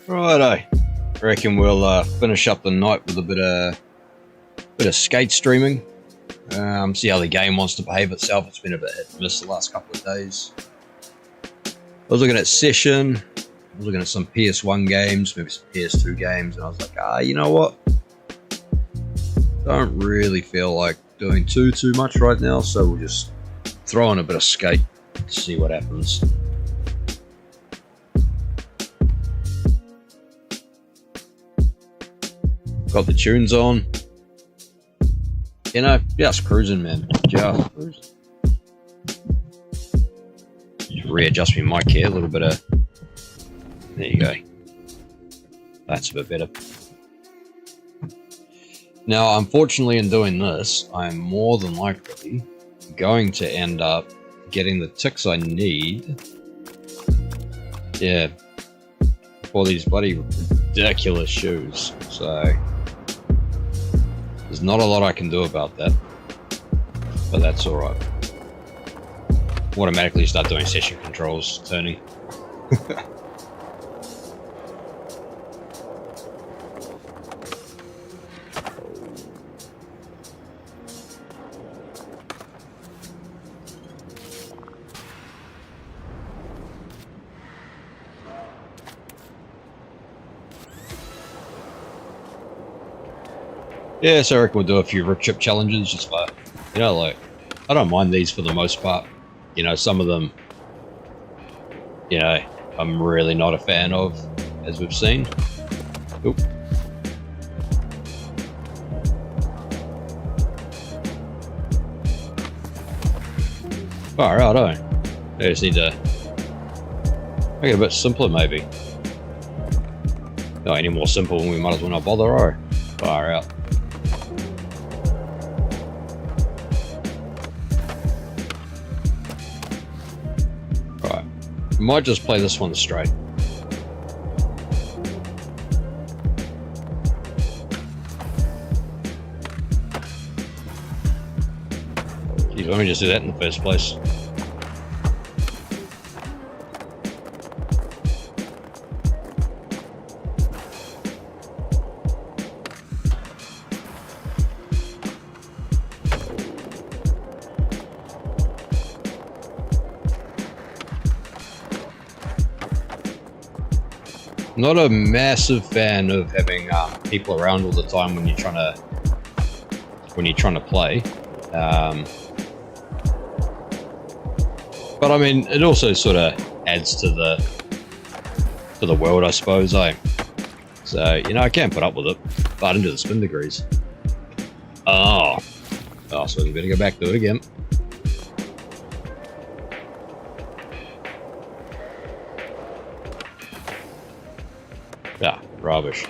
Righto, I reckon we'll finish up the night with a bit of skate streaming. See how the game wants to behave itself. It's been a bit hit and miss the last couple of days. I was looking at Session, I was looking at some PS1 games, maybe some PS2 games, and I was like, you know what? Don't really feel like doing too much right now, so we'll just throw in a bit of skate, see what happens. Got the tunes on. You know, just cruising, man. Just cruising. Just readjust my mic here, a little bit of... There you go. That's a bit better. Now, unfortunately, in doing this, I'm more than likely going to end up getting the ticks I need. Yeah. For these bloody ridiculous shoes. So... there's not a lot I can do about that, but that's alright. Automatically start doing session controls, turning. Yeah, so I reckon we'll do a few rip chip challenges, just for, you know, like, I don't mind these for the most part. You know, some of them, you know, I'm really not a fan of, as we've seen. Oop. Far out, I just need to make it a bit simpler, maybe. Not any more simple, we might as well not bother, or far out. Might just play this one straight. Geez, let me just do that in the first place. Not a massive fan of having people around all the time when you're trying to play, but I mean it also sort of adds to the world, I suppose. So you know, I can't put up with it, but into the spin degrees. So we better go back to it again. Rubbish.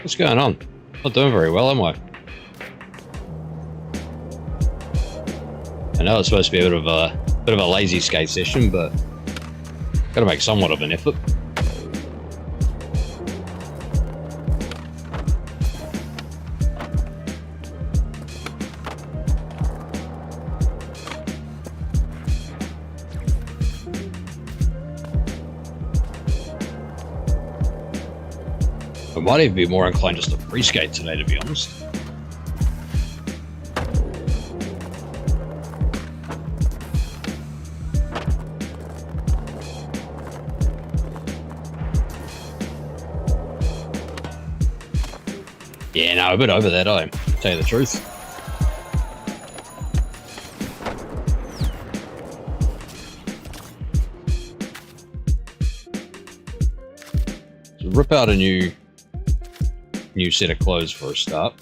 What's going on? Not doing very well, am I? I know it's supposed to be a bit of a lazy skate session, but gotta make somewhat of an effort. I might even be more inclined just to free skate today, to be honest. Yeah, no, a bit over that, to tell you the truth. So rip out a new set of clothes for a start.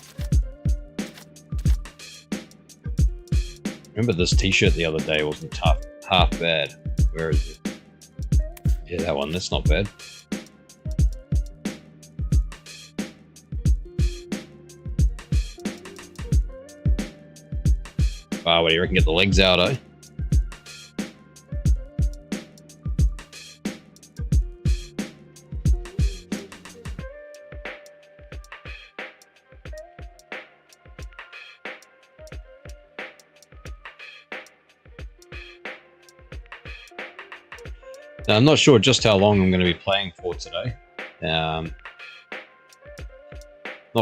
Remember this t-shirt the other day wasn't half bad. Where is it? Yeah, that one, that's not bad. What do you reckon? Get the legs out, eh? Now, I'm not sure just how long I'm going to be playing for today. Not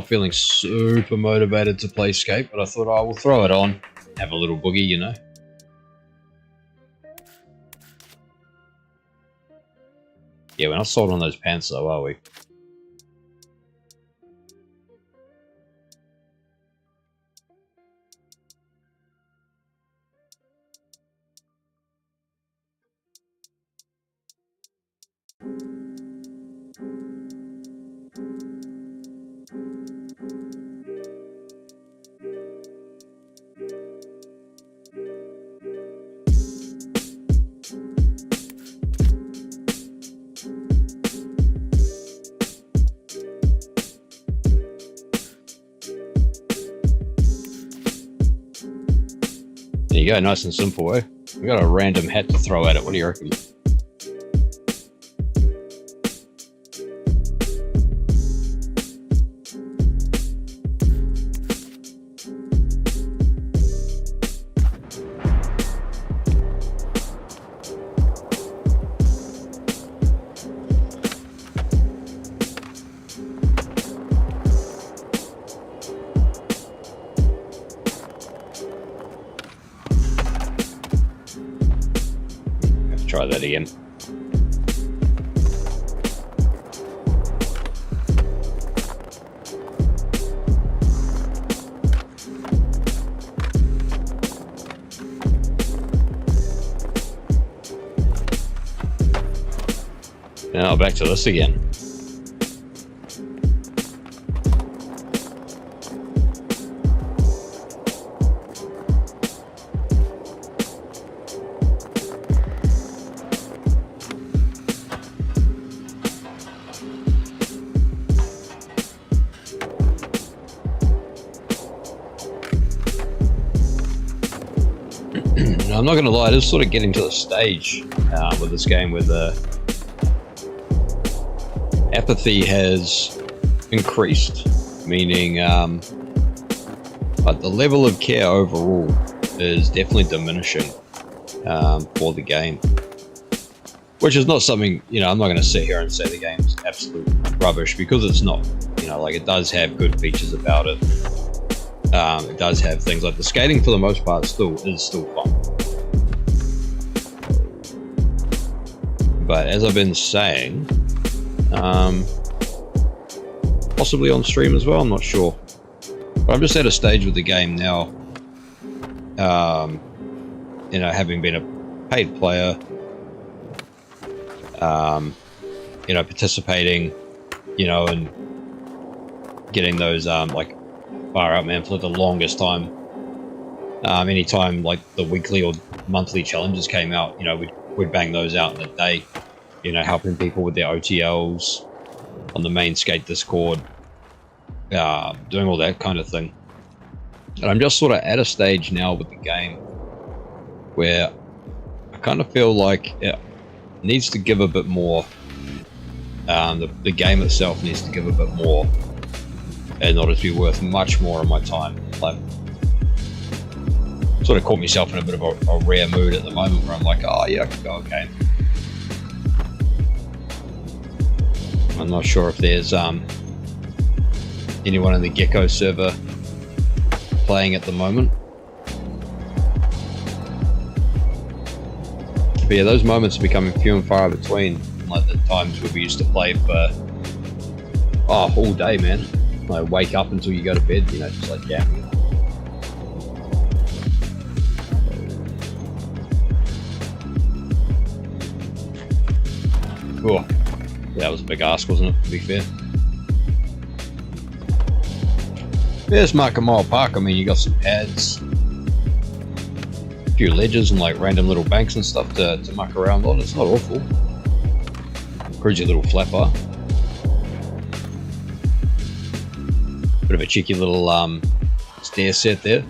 feeling super motivated to play skate, but I thought I will throw it on, have a little boogie, you know. Yeah, we're not sold on those pants though, are we? There you go, nice and simple, eh? We got a random hat to throw at it. What do you reckon? Try that again. Now back to this again. I'm not going to lie, it is sort of getting to the stage with this game where the apathy has increased, meaning but the level of care overall is definitely diminishing for the game. Which is not something, you know, I'm not going to sit here and say the game's absolute rubbish, because it's not. You know, like, it does have good features about it. It does have things like the skating, for the most part, is still fun. But as I've been saying, possibly on stream as well, I'm not sure. But I'm just at a stage with the game now, you know, having been a paid player, you know, participating, you know, and getting those, like, far out, man, for the longest time. Anytime, like, the weekly or monthly challenges came out, you know, we'd bang those out in a day, you know, helping people with their OTLs on the main skate Discord, doing all that kind of thing. And I'm just sort of at a stage now with the game where I kind of feel like it needs to give a bit more. The game itself needs to give a bit more in order to be worth much more of my time. Like, sort of caught myself in a bit of a rare mood at the moment where I'm like, oh yeah, I could go a game. I'm not sure if there's anyone in the Geko server playing at the moment. But yeah, those moments are becoming few and far between, like the times where we used to play for all day, man. Like, wake up until you go to bed, you know, just like jamming. Cool. Yeah, that was a big ask, wasn't it, to be fair? Yeah, it's Market Mile Park. I mean, you got some pads, a few ledges and like random little banks and stuff to muck around on. It's not awful. Cruisy little flat bar. Bit of a cheeky little stair set there.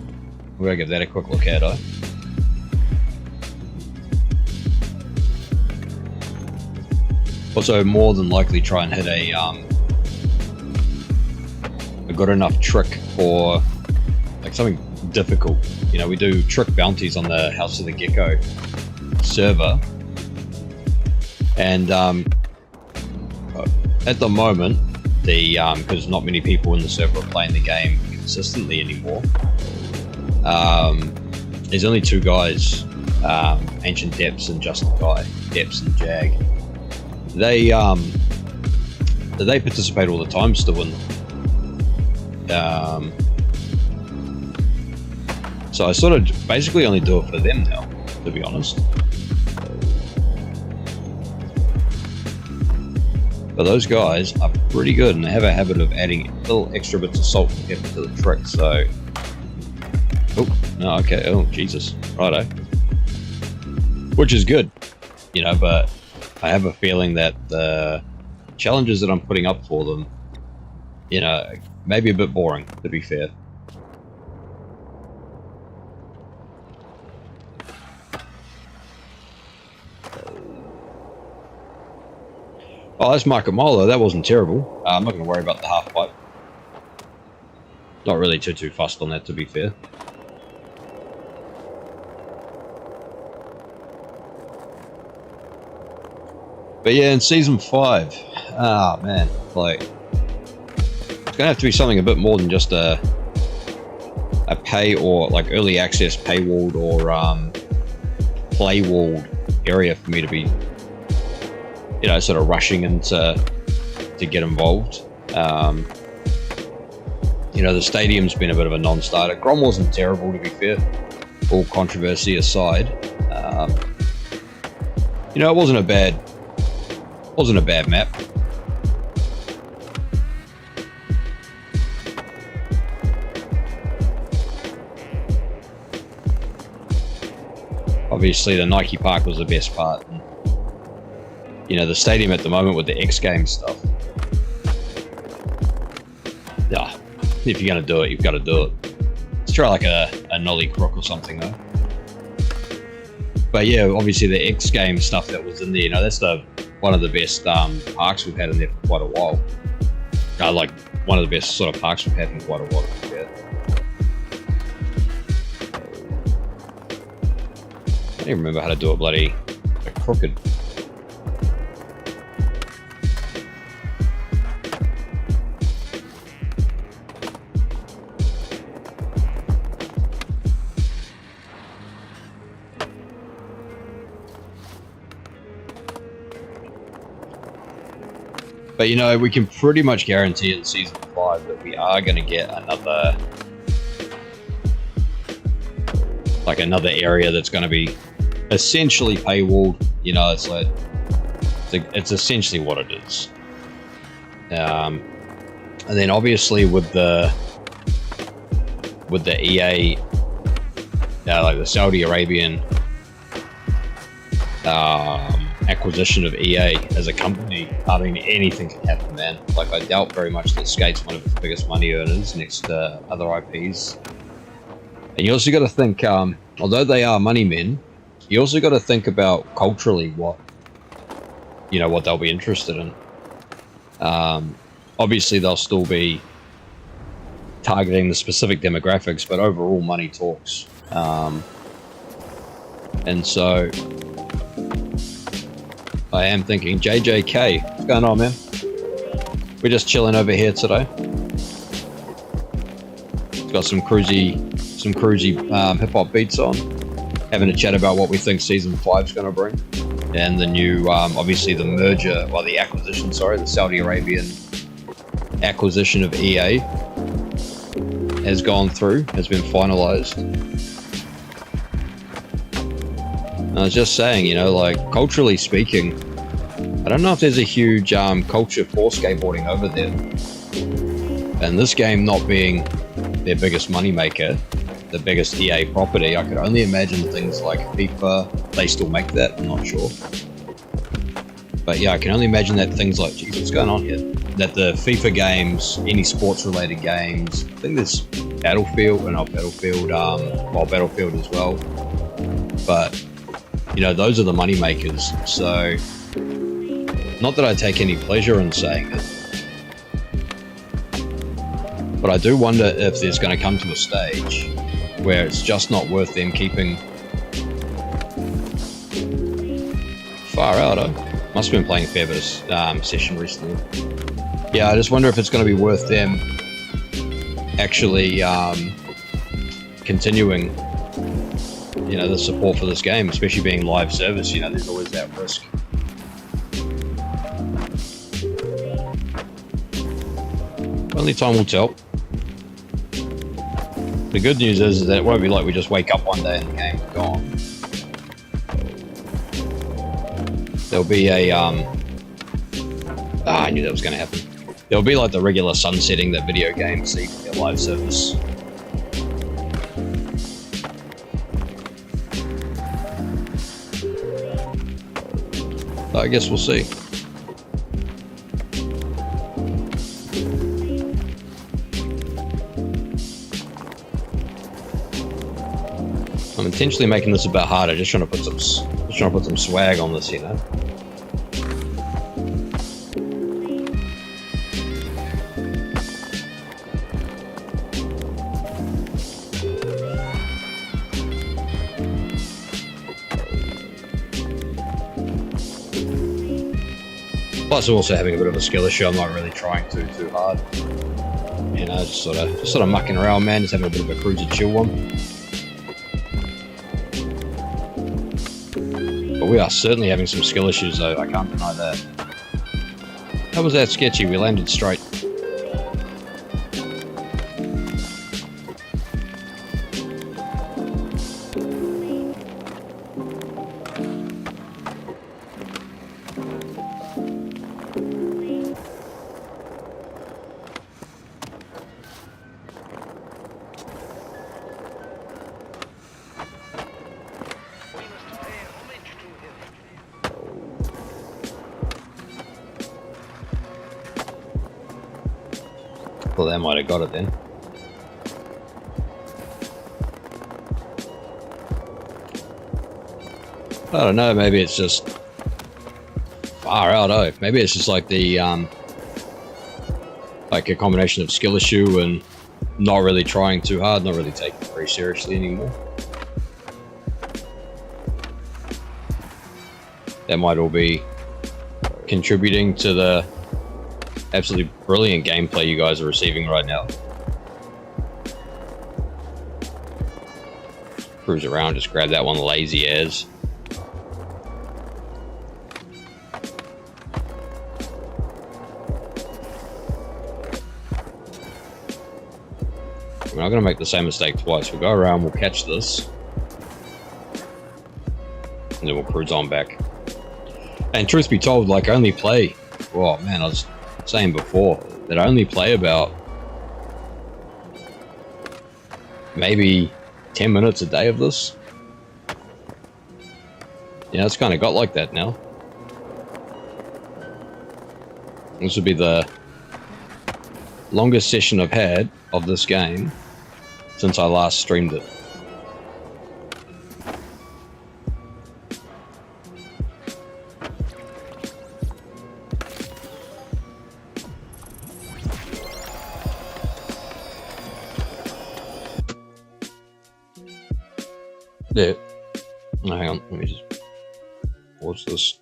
We're gonna give that a quick look at, Also, more than likely try and hit a good enough trick for like something difficult. You know, we do trick bounties on the House of the Geko server, And at the moment, the because not many people in the server are playing the game consistently anymore. There's only two guys, Ancient Depths and Just the Guy, Depths and Jag. They participate all the time still in them. So I sort of basically only do it for them now, to be honest. But those guys are pretty good, and they have a habit of adding little extra bits of salt and pepper to the trick, so... Oh, no, okay, oh, Jesus, righto. Which is good, you know, but I have a feeling that the challenges that I'm putting up for them, you know, maybe a bit boring, to be fair. Oh, that's Market Milo. That wasn't terrible. I'm not going to worry about the half pipe. Not really too fussed on that, to be fair. But yeah, in Season 5, man, like, it's going to have to be something a bit more than just a pay or, like, early access paywalled or playwalled area for me to be, you know, sort of rushing into to get involved. You know, the stadium's been a bit of a non-starter. Grom wasn't terrible, to be fair, all controversy aside. You know, it wasn't a bad map. Obviously, the Nike Park was the best part. And, you know, the stadium at the moment with the X Games stuff. Yeah, if you're going to do it, you've got to do it. Let's try like a Nolly Crook or something, though. But yeah, obviously the X Games stuff that was in there, you know, that's one of the best parks we've had in there for quite a while. Like, one of the best sort of parks we've had in quite a while. Yeah. I don't even remember how to do a crooked. But you know, we can pretty much guarantee in Season 5 that we are going to get another area that's going to be essentially paywalled. You know, it's like it's essentially what it is. And then obviously with the EA, like the Saudi Arabian acquisition of EA as a company, I mean, anything can happen, man. Like, I doubt very much that Skate's one of its biggest money earners next to other IPs. And you also got to think, although they are money men, you also got to think about culturally what they'll be interested in. Obviously, they'll still be targeting the specific demographics, but overall, money talks. And so I am thinking, JJK, what's going on, man? We're just chilling over here today. Got some cruisy hip-hop beats on. Having a chat about what we think Season 5 is going to bring. And the new, obviously the Saudi Arabian acquisition of EA has been finalized. I was just saying, you know, like, culturally speaking, I don't know if there's a huge culture for skateboarding over there. And this game not being their biggest moneymaker, the biggest EA property, I could only imagine things like FIFA, they still make that, I'm not sure. But yeah, I can only imagine that things like, geez, what's going on here? That the FIFA games, any sports related games, I think there's Battlefield as well. But you know, those are the money makers. So, not that I take any pleasure in saying it, but I do wonder if there's going to come to a stage where it's just not worth them keeping. Far out, Must have been playing a fair bit of session recently. Yeah, I just wonder if it's going to be worth them actually continuing, you know, the support for this game, especially being live service. You know, there's always that risk. Only time will tell. The good news is that it won't be like we just wake up one day and the game's gone. There'll be a I knew that was going to happen. There'll be like the regular sunsetting that video games see for their live service. I guess we'll see. I'm intentionally making this a bit harder, just trying to put some swag on this, you know. Plus, I'm also having a bit of a skill issue. I'm not really trying too hard. You know, just sort of mucking around, man. Just having a bit of a cruiser chill one. But we are certainly having some skill issues, though. I can't deny that. How was that sketchy? We landed straight. Well, they might have got it then. I don't know, maybe it's just far out, oh. Maybe it's just like the like a combination of skill issue and not really trying too hard, not really taking it very seriously anymore. That might all be contributing to the absolutely brilliant gameplay you guys are receiving right now. Cruise around, just grab that one lazy as. We're not going to make the same mistake twice. We'll go around, we'll catch this, and then we'll cruise on back. And truth be told, like, I only play, oh man, I was saying before that I only play about maybe 10 minutes a day of this. Yeah, it's kind of got like that now. This would be the longest session I've had of this game since I last streamed it. Yeah. Oh, hang on, let me just pause this.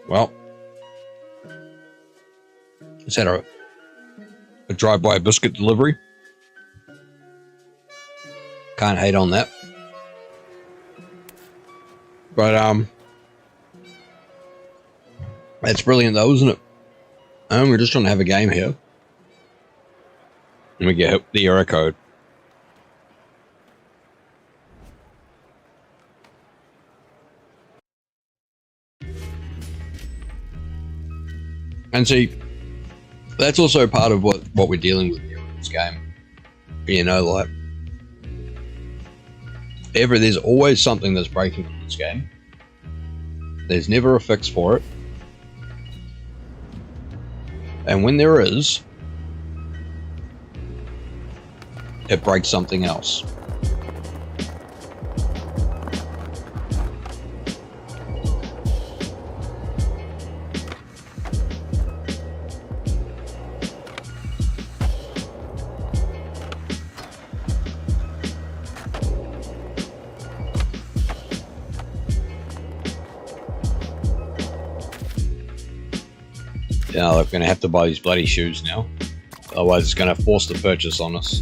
Well, just had a drive-by biscuit delivery. Can't hate on that. But that's brilliant though, isn't it? And we're just trying to have a game here. And we get hit the error code. And see, that's also part of what we're dealing with here in this game. You know, like, there's always something that's breaking in this game. There's never a fix for it. And when there is, it breaks something else. Yeah, we're going to have to buy these bloody shoes now. Otherwise it's going to force the purchase on us.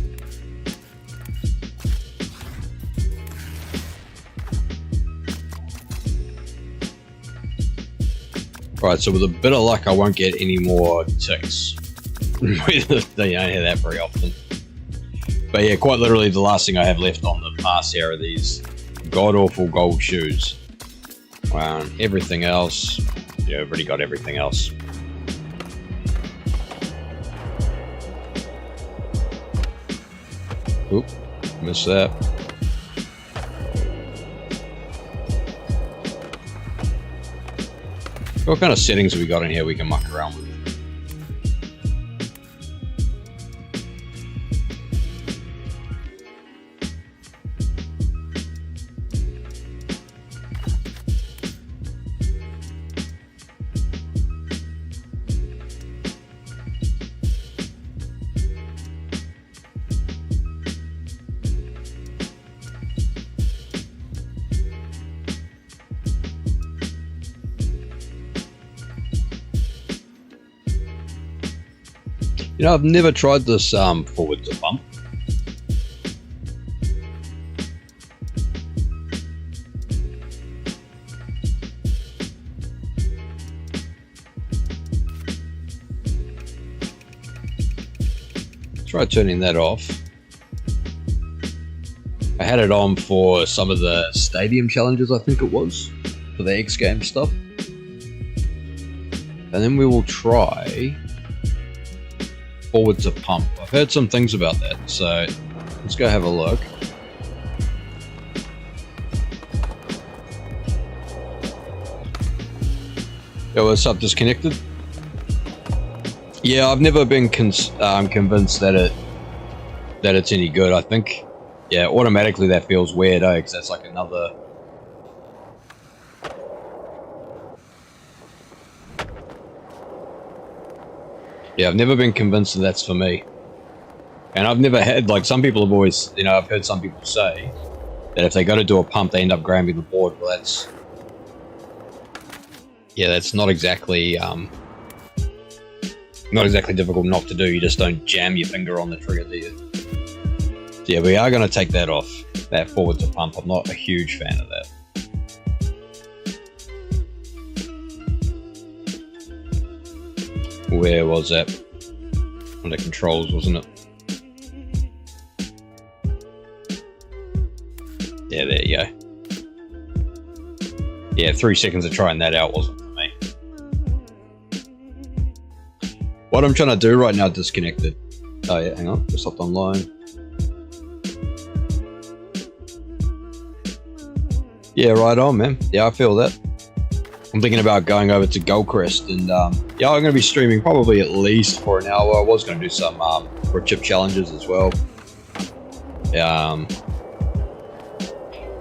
Right, so with a bit of luck I won't get any more ticks. You don't hear that very often. But yeah, quite literally the last thing I have left on the pass here are these god-awful gold shoes. Wow, and everything else... Yeah, I've already got everything else. Oop, missed that. What kind of settings have we got in here we can muck around with? You know, I've never tried this forward to bump. Try turning that off. I had it on for some of the stadium challenges, I think it was, for the X Games stuff. And then we will try forward to pump. I've heard some things about that, so let's go have a look. Yo, what's up, disconnected? Yeah, I've never been convinced that it's any good. I think, yeah, automatically that feels weird, eh? Because that's like another... Yeah, I've never been convinced that that's for me. And I've never had, like, some people have always, you know, I've heard some people say that if they go to do a pump, they end up grabbing the board. Well, that's... Yeah, that's not exactly difficult not to do. You just don't jam your finger on the trigger, do you? So yeah, we are going to take that off, that forward to pump. I'm not a huge fan of that. Where was that? Under controls, wasn't it? Yeah, there you go. Yeah, 3 seconds of trying that out wasn't for me. What I'm trying to do right now, disconnected. Oh yeah, hang on, just hopped online. Yeah, right on, man. Yeah, I feel that. I'm thinking about going over to Goldcrest and yeah, I'm going to be streaming probably at least for an hour. I was going to do some for chip challenges as well.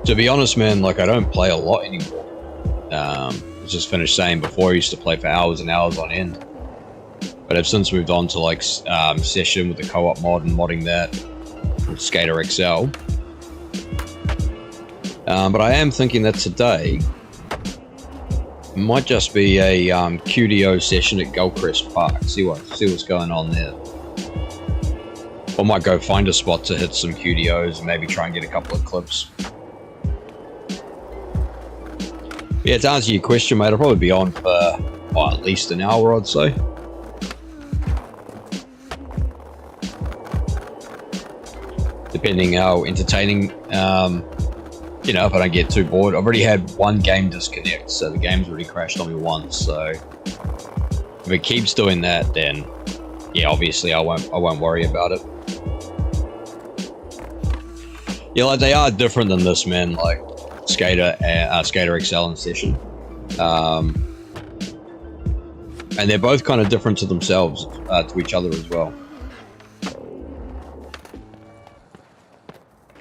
To be honest, man, like I don't play a lot anymore. I just finished saying before I used to play for hours and hours on end. But I've since moved on to like Session with the co-op mod and modding that with Skater XL. But I am thinking that today might just be a QDO session at Goldcrest Park. See what's going on there. I might go find a spot to hit some QDOs and maybe try and get a couple of clips. Yeah, to answer your question, mate, I'll probably be on for at least an hour, I'd say. depending how entertaining. You know, if I don't get too bored. I've already had one game disconnect, so the game's already crashed on me once. So if it keeps doing that, then yeah, obviously I won't worry about it. Yeah, like they are different than this, man. Like Skater XL and Session, and they're both kind of different to themselves, to each other as well.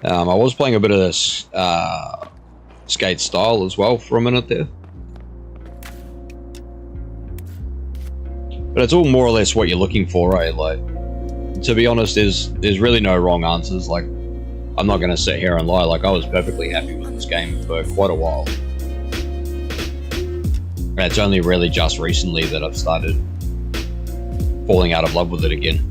I was playing a bit of skate style as well for a minute there, but it's all more or less what you're looking for, right? Like, to be honest, there's really no wrong answers. Like, I'm not going to sit here and lie. Like, I was perfectly happy with this game for quite a while. And it's only really just recently that I've started falling out of love with it again.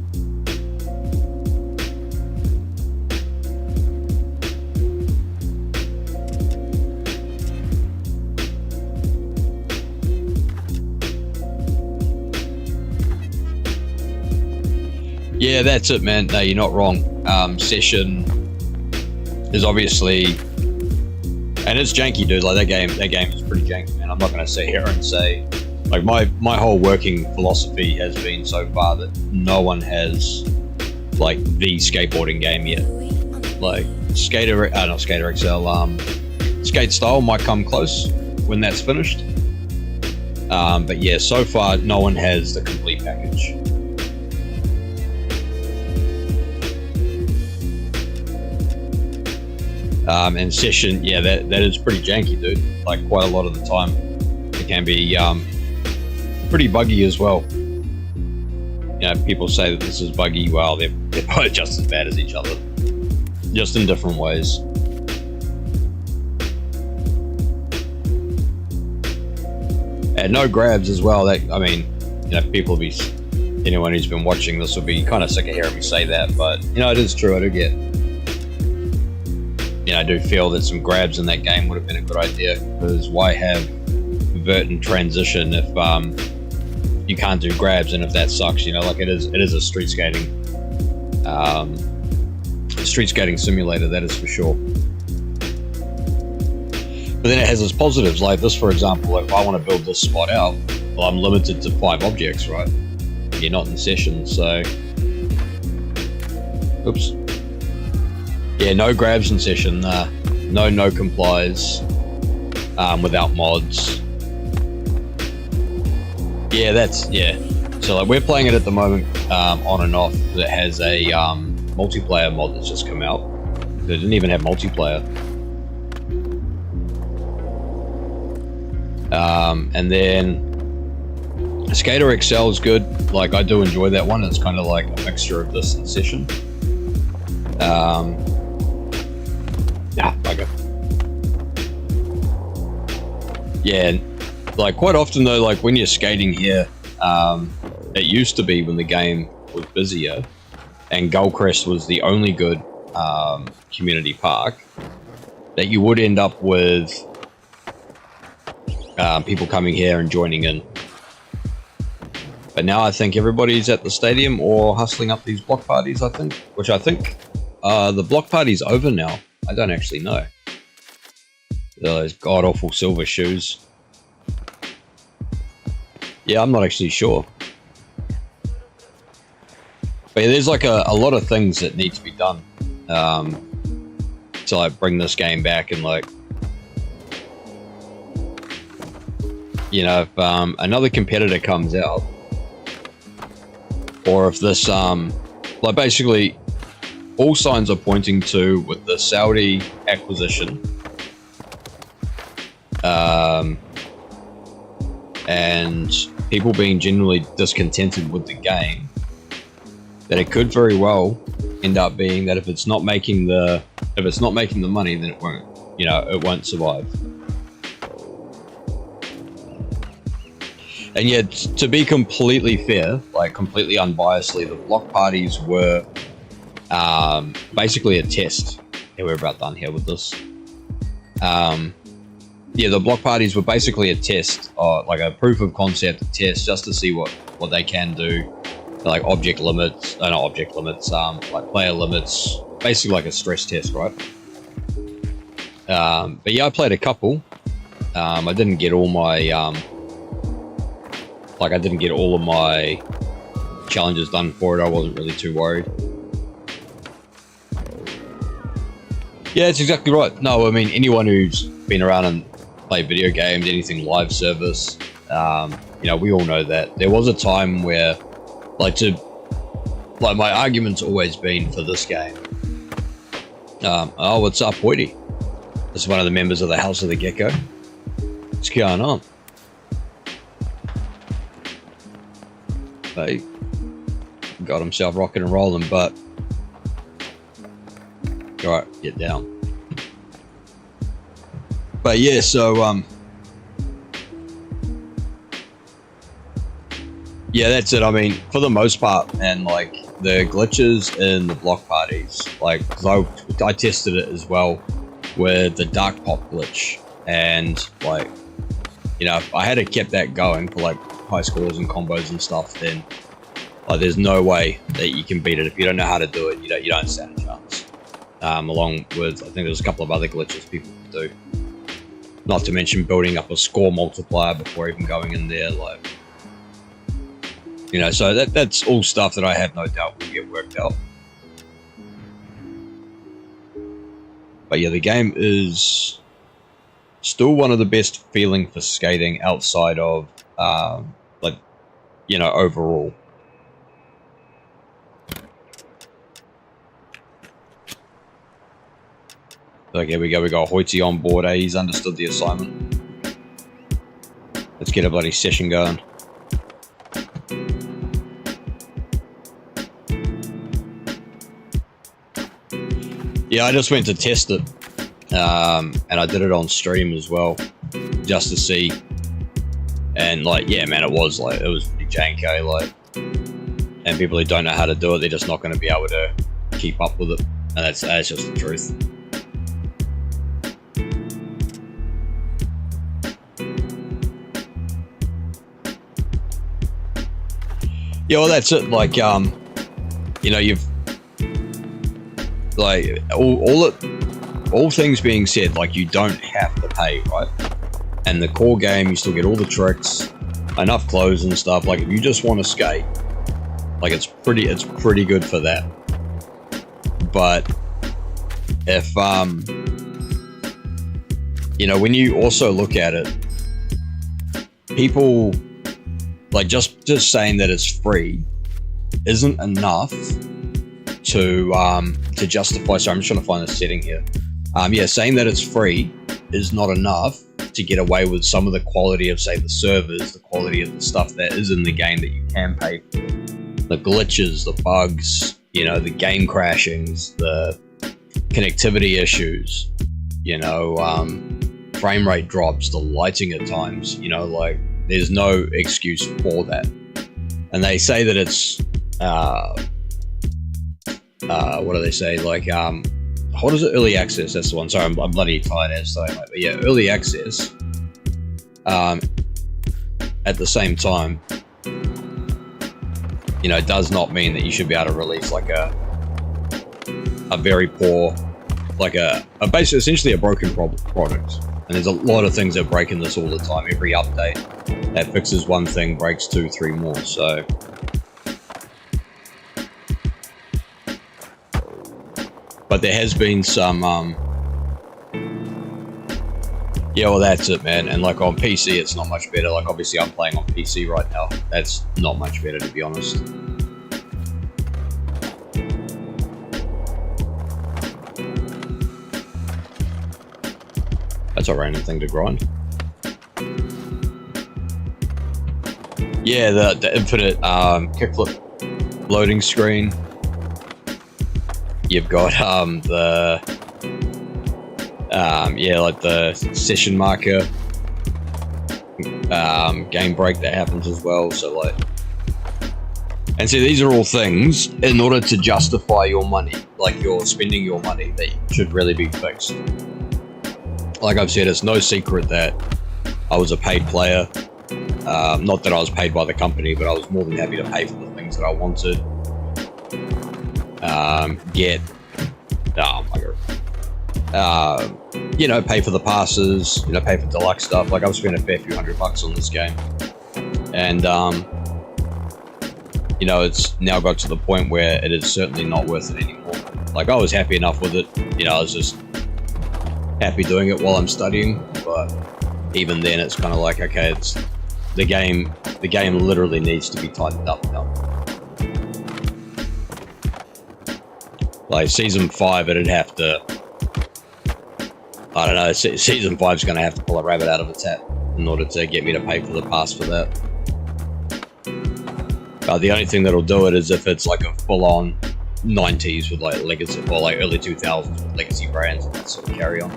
Yeah, that's it, man. No, you're not wrong. Session is obviously, and it's janky, dude. Like that game is pretty janky, man. I'm not gonna sit here and say, like, my whole working philosophy has been so far that no one has like the skateboarding game yet. Like not Skater XL, Skate Style might come close when that's finished. But yeah, so far no one has the complete package. And Session, yeah, that is pretty janky, dude. Like, quite a lot of the time it can be pretty buggy as well. You know, people say that this is buggy. Well, they're both just as bad as each other, just in different ways. And no grabs as well. That, I mean, you know, anyone who's been watching this will be kind of sick of hearing me say that, but you know, it is true. I do get, you know, I do feel that some grabs in that game would have been a good idea, because why have vert and transition if you can't do grabs, and if that sucks, you know, like it is a street skating simulator, that is for sure. But then it has its positives, like this, for example. If I want to build this spot out, well, I'm limited to 5 objects, right? You're not in Session, so oops. Yeah, no grabs in Session, no complies, without mods. Yeah, so like we're playing it at the moment, on and off. That has a multiplayer mod that's just come out. They didn't even have multiplayer. And then Skater XL is good. Like, I do enjoy that one. It's kind of like a mixture of this and Session. Yeah, like quite often though, like when you're skating here, it used to be when the game was busier and Goldcrest was the only good community park, that you would end up with people coming here and joining in. But now I think everybody's at the stadium or hustling up these block parties, I think. Which I think the block party's over now. I don't actually know. Those god-awful silver shoes. Yeah, I'm not actually sure. But yeah, there's like a lot of things that need to be done to like bring this game back, and like, you know, if another competitor comes out, or if this like basically all signs are pointing to, with the Saudi acquisition, and people being generally discontented with the game, that it could very well end up being that if it's not making the money, then it won't, you know, it won't survive. And yet, to be completely fair, like completely unbiasedly, the block parties were basically a test. Yeah, we're about done here with this. Yeah, the block parties were basically a test, or like a proof of concept test, just to see what they can do, like object limits, not object limits, like player limits, basically like a stress test, right? But yeah, I played a couple. I didn't get all my I didn't get all of my challenges done for it. I wasn't really too worried. Yeah, that's exactly right. No, I mean, anyone who's been around and played video games, anything live service, you know, we all know that. There was a time where, my argument's always been for this game. Oh, what's up, Hoity? This is one of the members of the House of the Gecko. What's going on? Hey, got himself rocking and rolling, but alright, get down. But yeah, so yeah, that's it. I mean, for the most part, man, like the glitches in the block parties, like, 'cause I tested it as well with the dark pop glitch, and like, you know, if I had kept that going for like high scores and combos and stuff, then like there's no way that you can beat it. If you don't know how to do it, you don't stand a chance. Along with, I think there's a couple of other glitches people can do. Not to mention building up a score multiplier before even going in there, like, you know, so that's all stuff that I have no doubt will get worked out. But yeah, the game is still one of the best feeling for skating outside of, like, you know, overall. Okay, here we go. We got Hoity on board. He's understood the assignment. Let's get a bloody session going. Yeah, I just went to test it, and I did it on stream as well, just to see. And like, yeah, man, it was pretty janky, like, and people who don't know how to do it, they're just not going to be able to keep up with it, and that's just the truth. Yeah, well, that's it. Like, you know, you've like all things being said, like, you don't have to pay, right? And the core game, you still get all the tricks, enough clothes and stuff. Like, if you just want to skate, like, it's pretty good for that. But if you know, when you also look at it, people, like, just saying that it's free isn't enough to justify. So I'm just trying to find the setting here. Yeah, saying that it's free is not enough to get away with some of the quality of, say, the servers, the quality of the stuff that is in the game that you can pay for, the glitches, the bugs, you know, the game crashings, the connectivity issues, you know, frame rate drops, the lighting at times, you know, like, there's no excuse for that. And they say that it's, what do they say? Like, what is it? Early access. That's the one. Sorry, I'm bloody tired as so, but yeah, early access. At the same time, you know, does not mean that you should be able to release like a very poor, like basically essentially a broken product. And there's a lot of things that break in this all the time. Every update that fixes one thing breaks 2, 3 more. So, but there has been some, yeah, well, that's it, man. And like on PC, it's not much better. Like, obviously, I'm playing on PC right now. That's not much better, to be honest. That's a random thing to grind. Yeah, the infinite kickflip loading screen. You've got yeah, like the session marker game break that happens as well. So like, and so these are all things in order to justify your money, like you're spending your money, that should really be fixed. Like I've said, it's no secret that I was a paid player. Not that I was paid by the company, but I was more than happy to pay for the things that I wanted. Get You know, pay for the passes, you know, pay for deluxe stuff. Like I've spent a fair few $100 on this game, and you know, it's now got to the point where it is certainly not worth it anymore. Like I was happy enough with it, you know, I was just happy doing it while I'm studying, but even then it's kind of like, okay, it's the game literally needs to be tightened up now. Like season 5, it'd have to, I don't know, season 5's going to have to pull a rabbit out of its hat in order to get me to pay for the pass for that. But the only thing that'll do it is if it's like a full-on 90s with like legacy, or like early 2000s with legacy brands and that sort of carry on.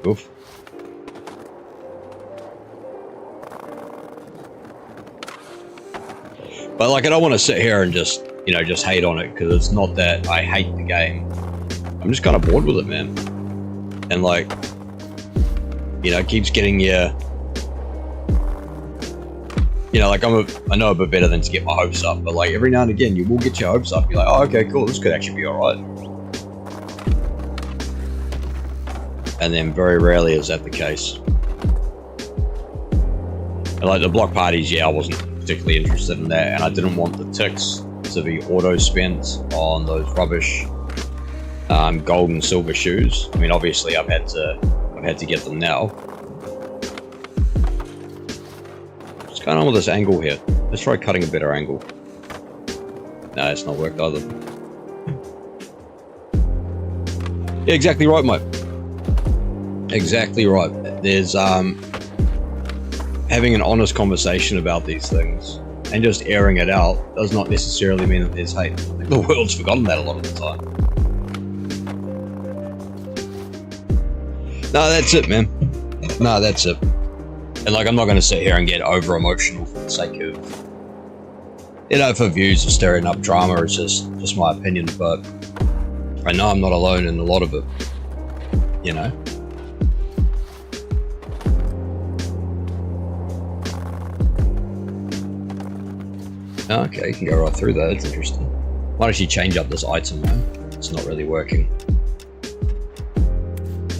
Oof. But like, I don't want to sit here and just, you know, just hate on it, because it's not that I hate the game. I'm just kind of bored with it, man. And like, you know, it keeps getting you, you know, like I know a bit better than to get my hopes up, but like every now and again you will get your hopes up. You're like, oh, okay, cool, this could actually be alright. And then very rarely is that the case. And like the block parties, yeah, I wasn't particularly interested in that, and I didn't want the ticks to be auto spent on those rubbish gold and silver shoes. I mean, obviously I've had to get them now. What's going on with this angle here? Let's try cutting a better angle. No, it's not worked either. Yeah, exactly right, mate. Exactly right. There's having an honest conversation about these things and just airing it out does not necessarily mean that there's hate. The world's forgotten that a lot of the time. No, that's it, man. No, that's it. And like, I'm not going to sit here and get over emotional for the sake of, you know, for views or stirring up drama. It's just my opinion, but I know I'm not alone in a lot of it, you know. Okay, you can go right through that. That's interesting. Why don't you change up this item, though? It's not really working.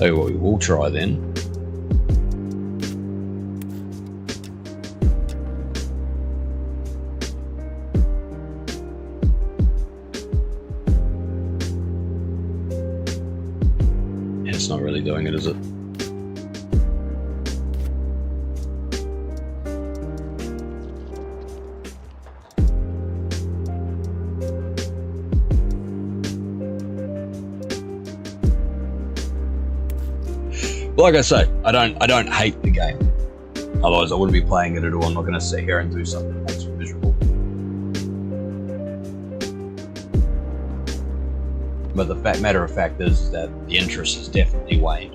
Oh, well, we will try then. It's not really doing it, is it? Like I say, I don't hate the game. Otherwise I wouldn't be playing it at all. I'm not going to sit here and do something that makes me miserable. But the matter of fact is that the interest has definitely waned.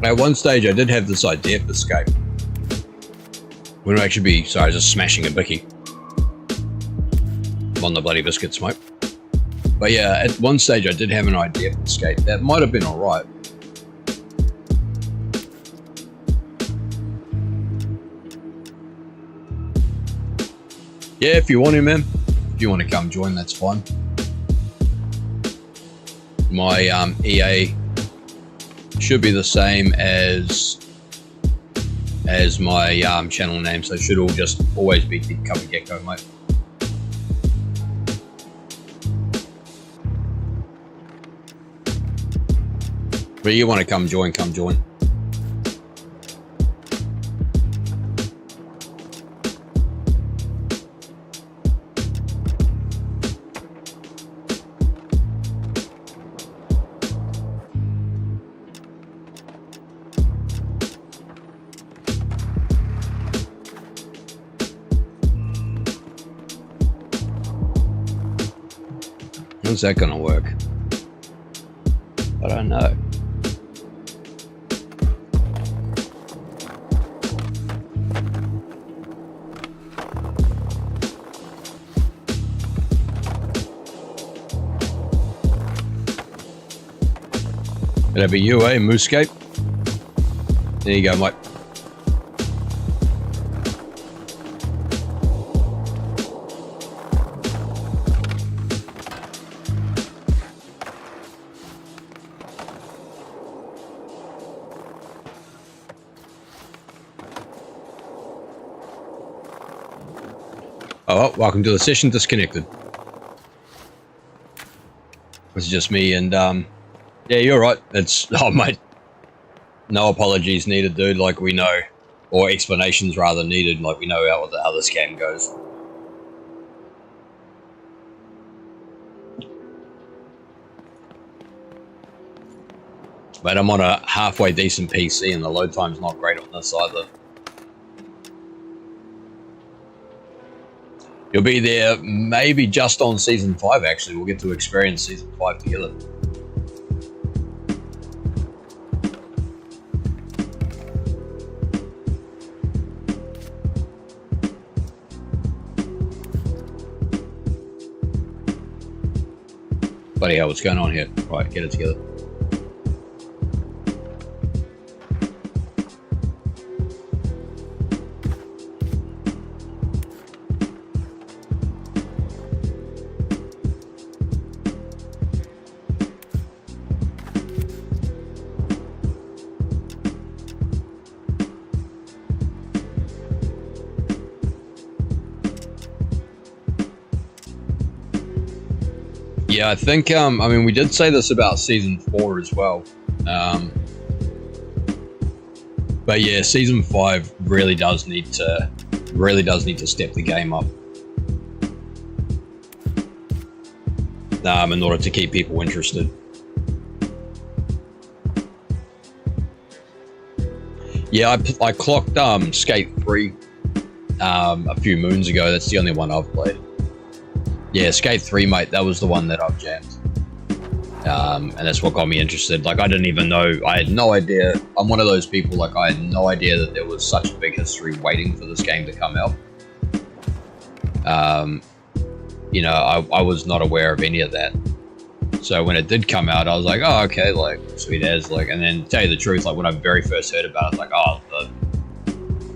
At one stage, I did have this idea for Skype. Wouldn't actually be, sorry, just smashing a bicky. I'm on the bloody biscuit smoke. But yeah, at one stage, I did have an idea for Skype. That might have been alright. Yeah, if you want to, man. If you want to come join, that's fine. My EA should be the same as my channel name, so it should all just always be Cover Gecko, mate. But you want to come join, come join. How's that gonna work? I don't know. That'll be you, eh, Mooscape? There you go, mate. Oh, welcome to the session disconnected. It's just me and, yeah, you're right. It's, oh, mate. No apologies needed, dude, like we know. Or explanations, rather, needed, like we know how the scam goes. But I'm on a halfway decent PC and the load time's not great on this either. You'll be there maybe just on Season 5, actually. We'll get to experience Season 5 together. Bloody hell, what's going on here? Right, get it together. Yeah, I think, I mean, we did say this about Season 4 as well. But yeah, Season 5 really does need to step the game up. In order to keep people interested. Yeah, I clocked Skate 3 a few moons ago. That's the only one I've played. Yeah, Skate 3, mate, that was the one that I've jammed. And that's what got me interested. Like, I didn't even know, I had no idea. I'm one of those people, like, I had no idea that there was such a big history waiting for this game to come out. You know, I was not aware of any of that. So when it did come out, I was like, oh, okay, like, sweet as, like, and then to tell you the truth, like, when I very first heard about it, like, oh, the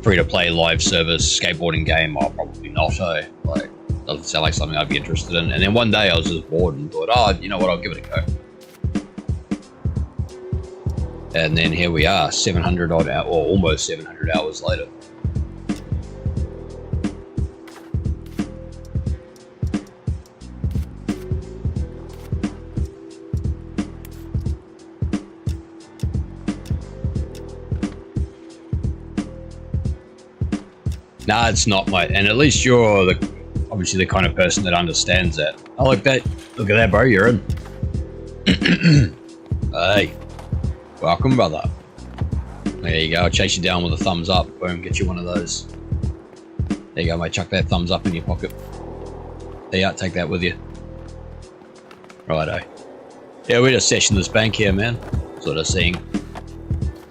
free-to-play live service skateboarding game, oh, probably not, eh? Like, doesn't sound like something I'd be interested in. And then one day I was just bored and thought, oh, you know what, I'll give it a go. And then here we are, 700 odd hours, or almost 700 hours later. Nah, it's not, mate. And at least you're obviously the kind of person that understands that. I like that. Look at that, bro. You're in. Hey. Welcome, brother. There you go. I'll chase you down with a thumbs up. Boom. Get you one of those. There you go, mate. Chuck that thumbs up in your pocket. There you are. Take that with you. Righto. Yeah, we're just sessioning this bank here, man. Sort of seeing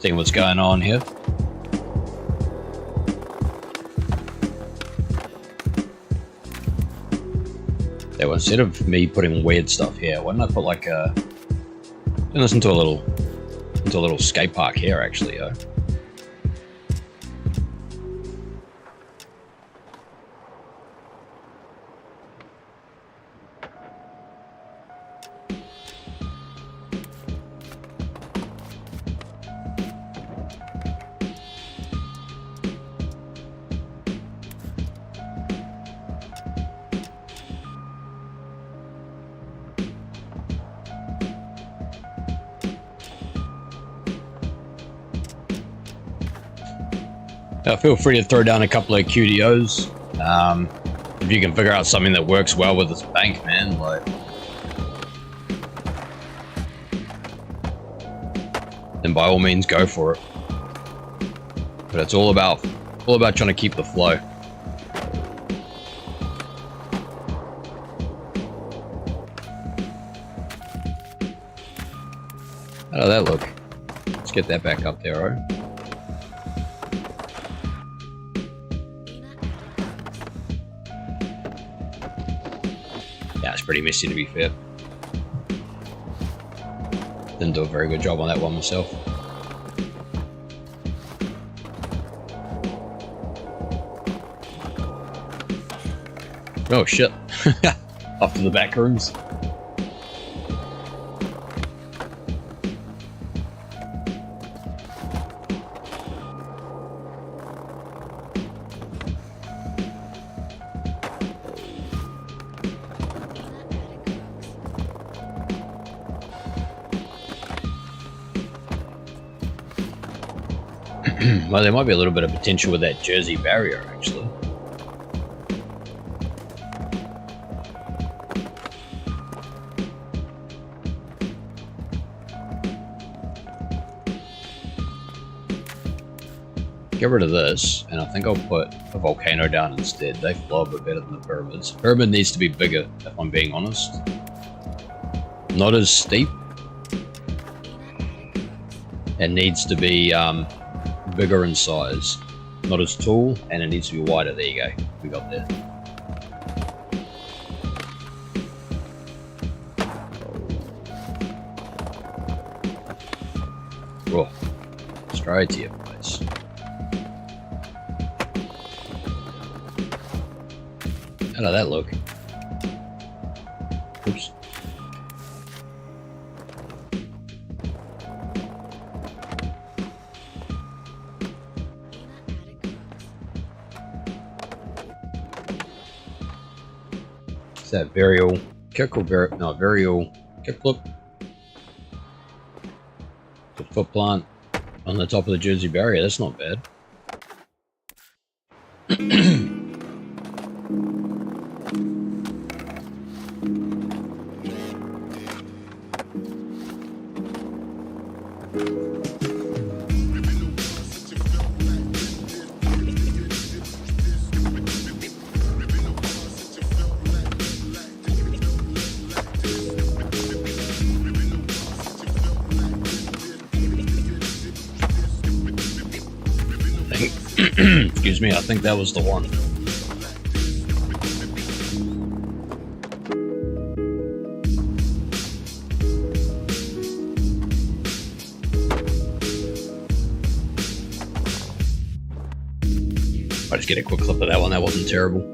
what's going on here. So instead of me putting weird stuff here, why don't I put like a listen to a little skate park here actually, yo. Feel free to throw down a couple of QDOs. If you can figure out something that works well with this bank, man, like, then by all means go for it. But it's all about trying to keep the flow. How did that look? Let's get that back up there, right? Yeah, it's pretty messy to be fair. Didn't do a very good job on that one myself. Oh shit. Off to the back rooms. Well, there might be a little bit of potential with that Jersey barrier, actually. Get rid of this, and I think I'll put a volcano down instead. They flow a bit better than the pyramids. Pyramid needs to be bigger, if I'm being honest. Not as steep. It needs to be bigger in size. Not as tall, and it needs to be wider. There you go. We got there. Oh, straight to your place. How did that look? Oops. Is that varial kick or varial kickflip? The foot plant on the top of the Jersey barrier. That's not bad. Excuse me, I think that was the one. I'll just get a quick clip of that one, that wasn't terrible.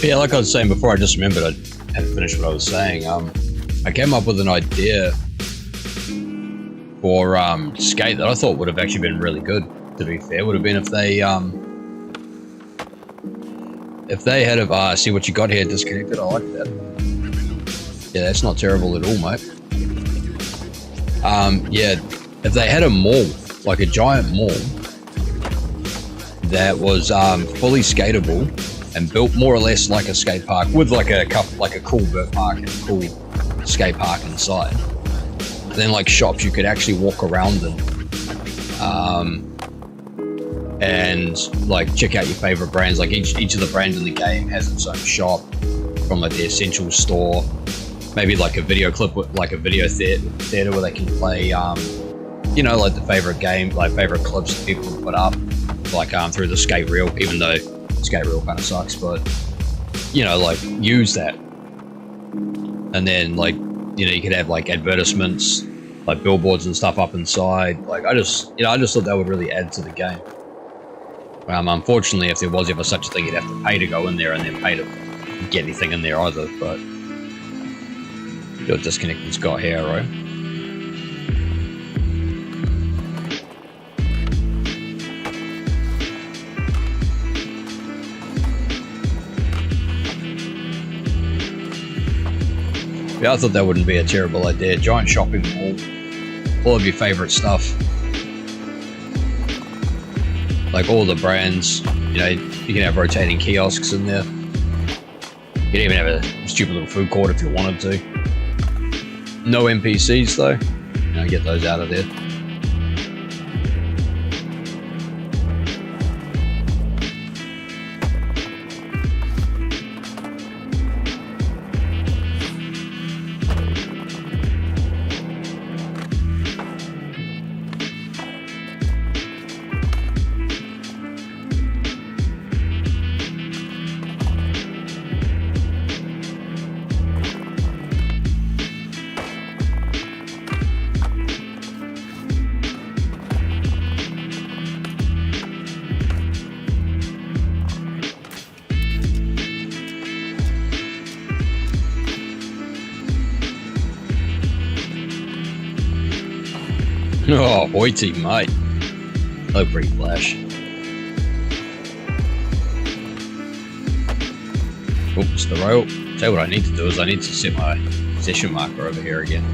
Yeah, like I was saying before, I just remembered I hadn't finished what I was saying. I came up with an idea for skate that I thought would have actually been really good. To be fair, would have been if they had have see what you got here disconnected. I like that. Yeah, that's not terrible at all, mate. Yeah, if they had a mall, like a giant mall that was fully skatable and built more or less like a skate park with like a cool vert park and a cool skate park inside. And then like shops you could actually walk around them, and like check out your favorite brands. Like each of the brands in the game has its own shop, from like the essential store, maybe like a video clip with like a video theater where they can play, you know, like the favorite game, like favorite clips that people put up, like through the skate reel, even though skate reel kind of sucks, but you know, like use that. And then like, you know, you could have like advertisements, like billboards and stuff up inside. Like I just thought that would really add to the game. Unfortunately, if there was ever such a thing, you'd have to pay to go in there and then pay to get anything in there either. But you're disconnecting Scott here, right? Yeah, I thought that wouldn't be a terrible idea. Giant shopping mall, all of your favorite stuff, like all the brands. You know, you can have rotating kiosks in there. You can even have a stupid little food court if you wanted to. No NPCs though. You know, get those out of there. Oh, hoity mate. Oh, pretty flash. Oops, the rail. Tell you what I need to do is I need to set my session marker over here again.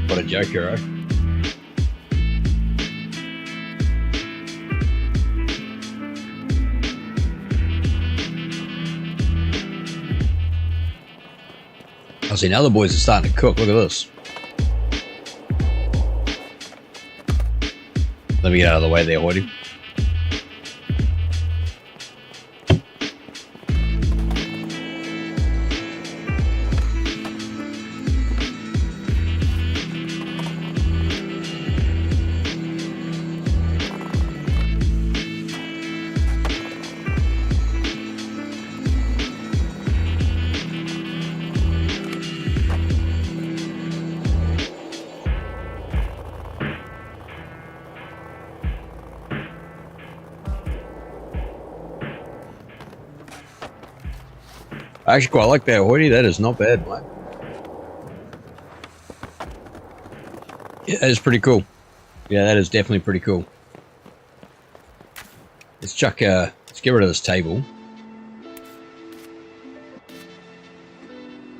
What a joke, hero. I see now the boys are starting to cook. Look at this. Let me get out of the way there, Hoity. I actually quite like that hoodie. That is not bad, mate. Yeah, that is pretty cool. Yeah, that is definitely pretty cool. Let's chuck. Let's get rid of this table.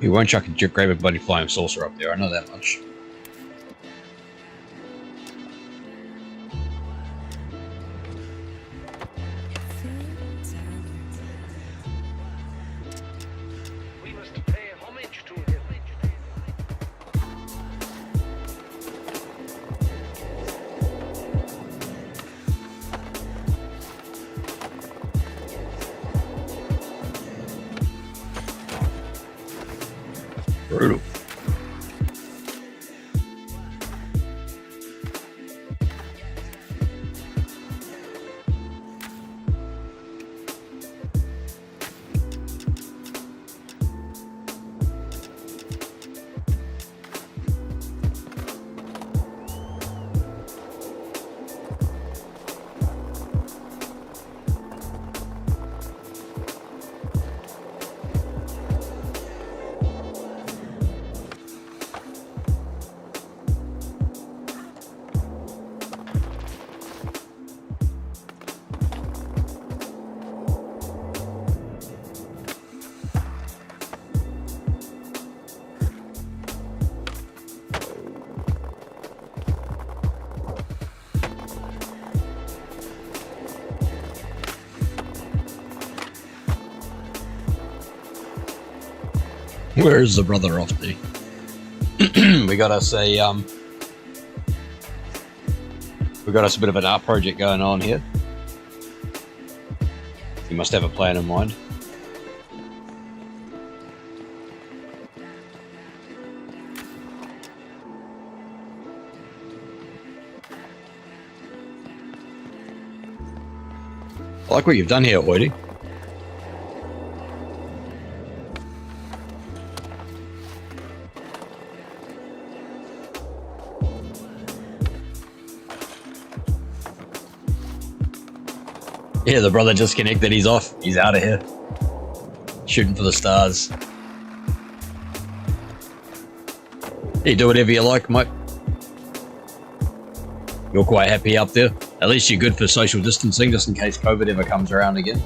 We won't grab a bloody flying saucer up there. I know that much. Brutal. Where is the brother off to? We got us a bit of an art project going on here. You must have a plan in mind. I like what you've done here, Hoyty. Yeah, the brother just connected. He's off. He's out of here. Shooting for the stars. You do whatever you like, mate. You're quite happy up there. At least you're good for social distancing, just in case COVID ever comes around again.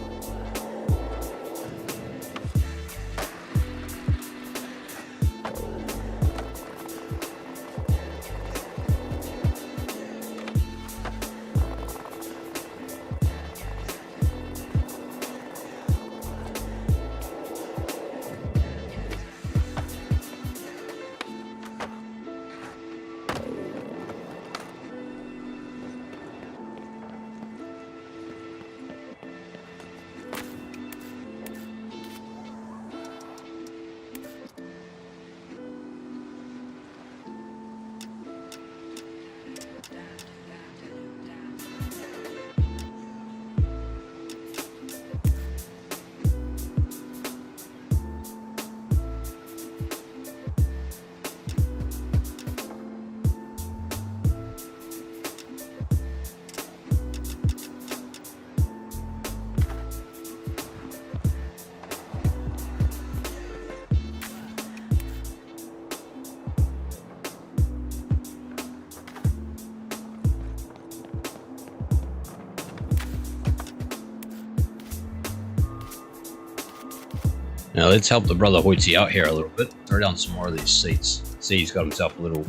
Now let's help the brother Hoytsy out here a little bit. Throw down some more of these seats. See, he's got himself a little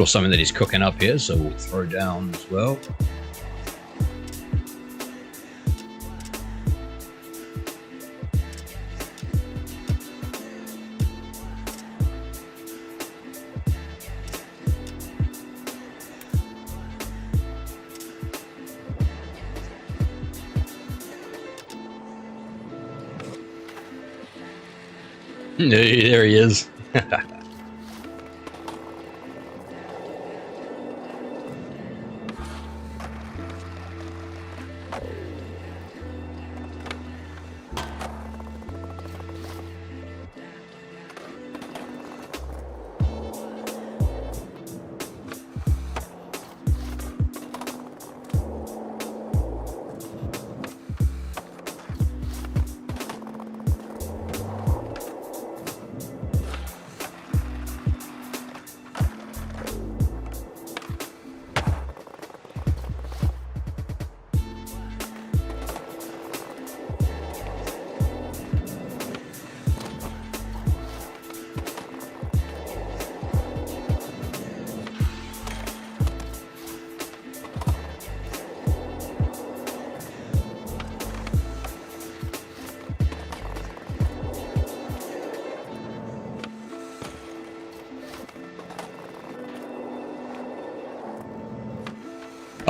something that he's cooking up here, so we'll throw down as well. There he is.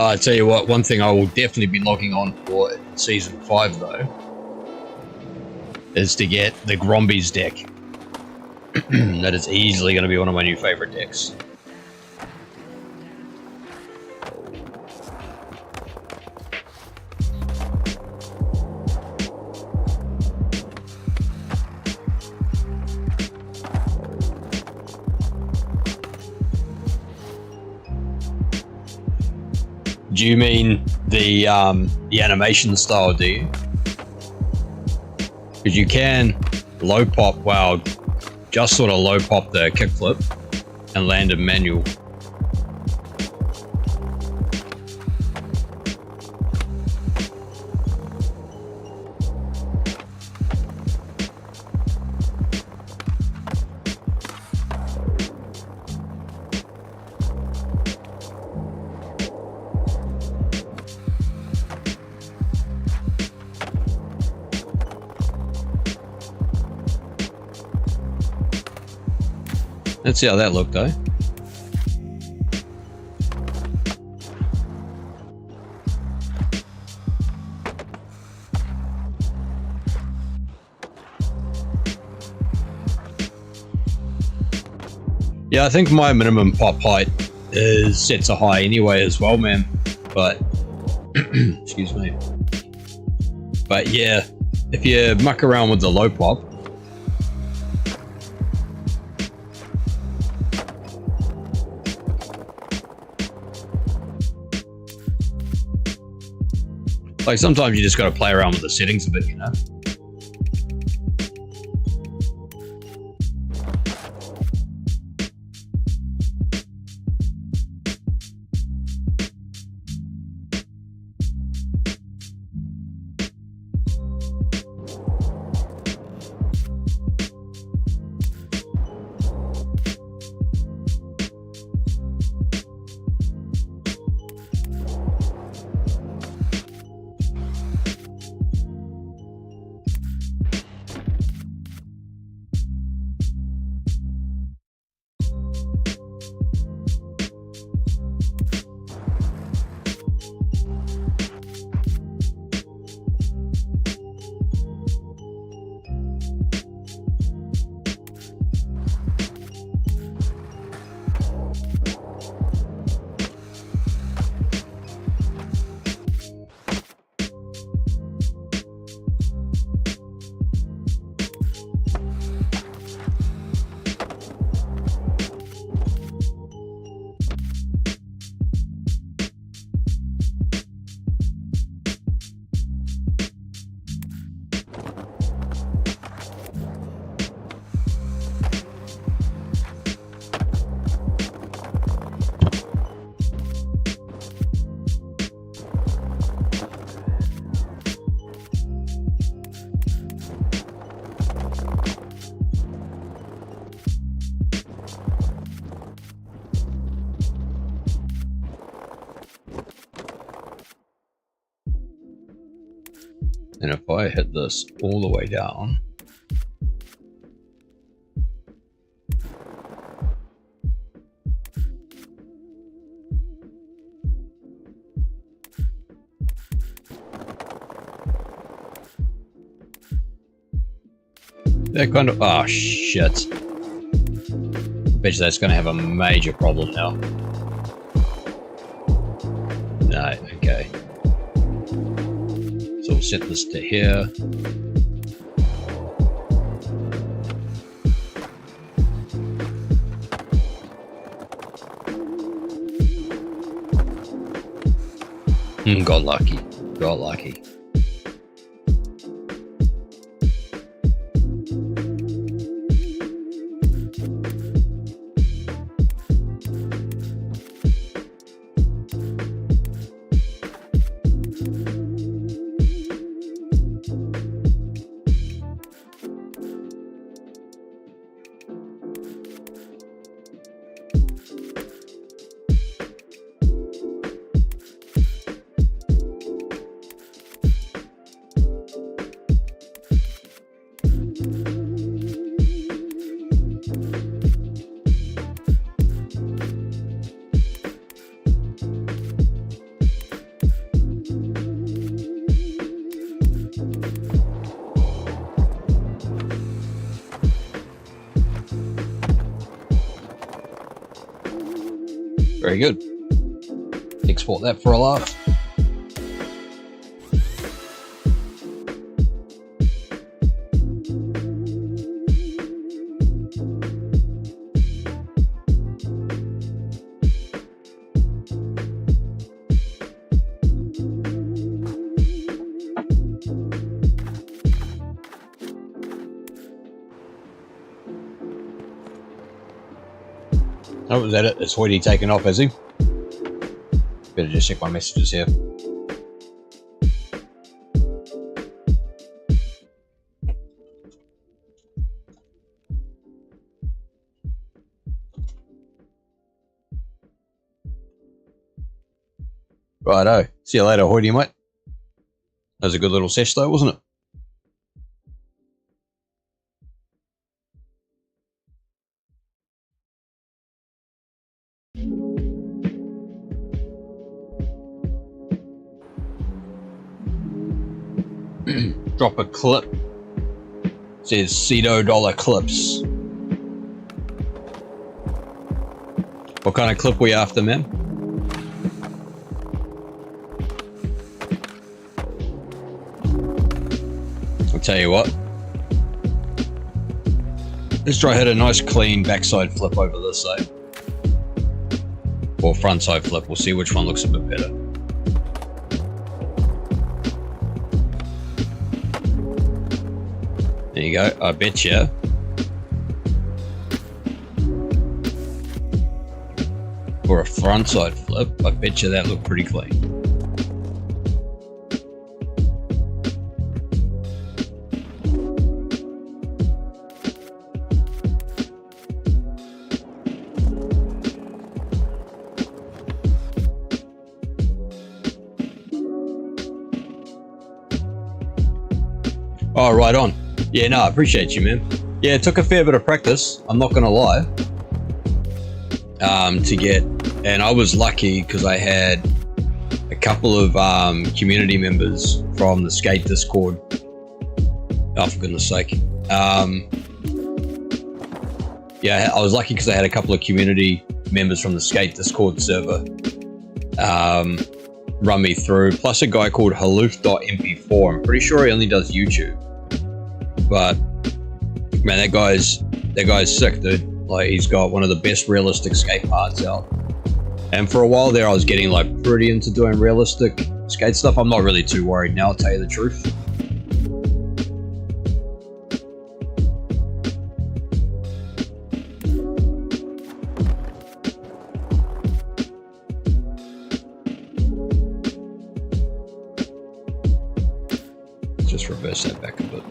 I tell you what, one thing I will definitely be logging on for in Season 5, though, is to get the Grombies deck. That is easily going to be one of my new favorite decks. Do you mean the animation style, do you? Because you can low pop, wow, just sort of low pop the kickflip and land in manual. Let's see how that looked, though. Yeah, I think my minimum pop height is set to high anyway as well, man. But, excuse me. But yeah, if you muck around with the low pop, like sometimes you just got to play around with the settings a bit, you know? And if I hit this all the way down, that kind of, oh shit. I bet you that's going to have a major problem now. No, okay. So we'll set this to here. Got lucky. Got lucky. Very good. Export that for a laugh. Oh, is that it? Is Hoity taken off, has he? Better just check my messages here. Righto. See you later, Hoity, mate. That was a good little sesh though, wasn't it? Drop a clip. Says Cedo dollar clips. What kind of clip were you after, man? I'll tell you what. Let's try hit a nice clean backside flip over this side. Or front side flip. We'll see which one looks a bit better. There you go. I bet you. For a front side flip, I bet you that looked pretty clean. Oh, right on. Yeah, no, I appreciate you, man. Yeah, it took a fair bit of practice, I'm not gonna lie, to get, and I was lucky because I had a couple of community members from the skate Discord. Oh, for goodness sake. Yeah, I was lucky because I had a couple of community members from the skate Discord server run me through, plus a guy called haloof.mp4. I'm pretty sure he only does YouTube. But man, that guy's sick, dude. Like, he's got one of the best realistic skate parts out. And for a while there, I was getting like pretty into doing realistic skate stuff. I'm not really too worried now, I'll tell you the truth. Just reverse that back a bit.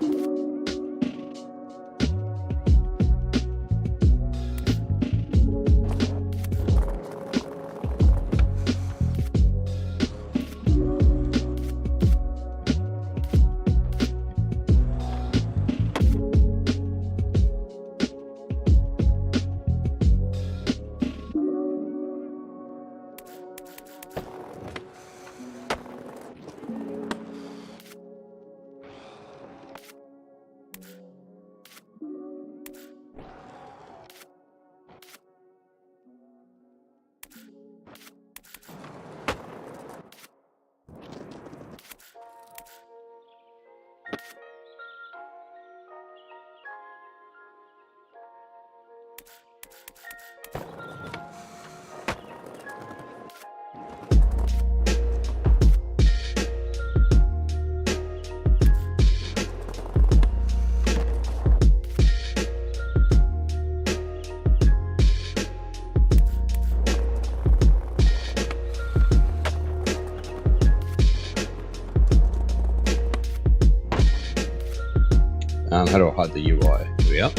How do I hide the UI? Here we are.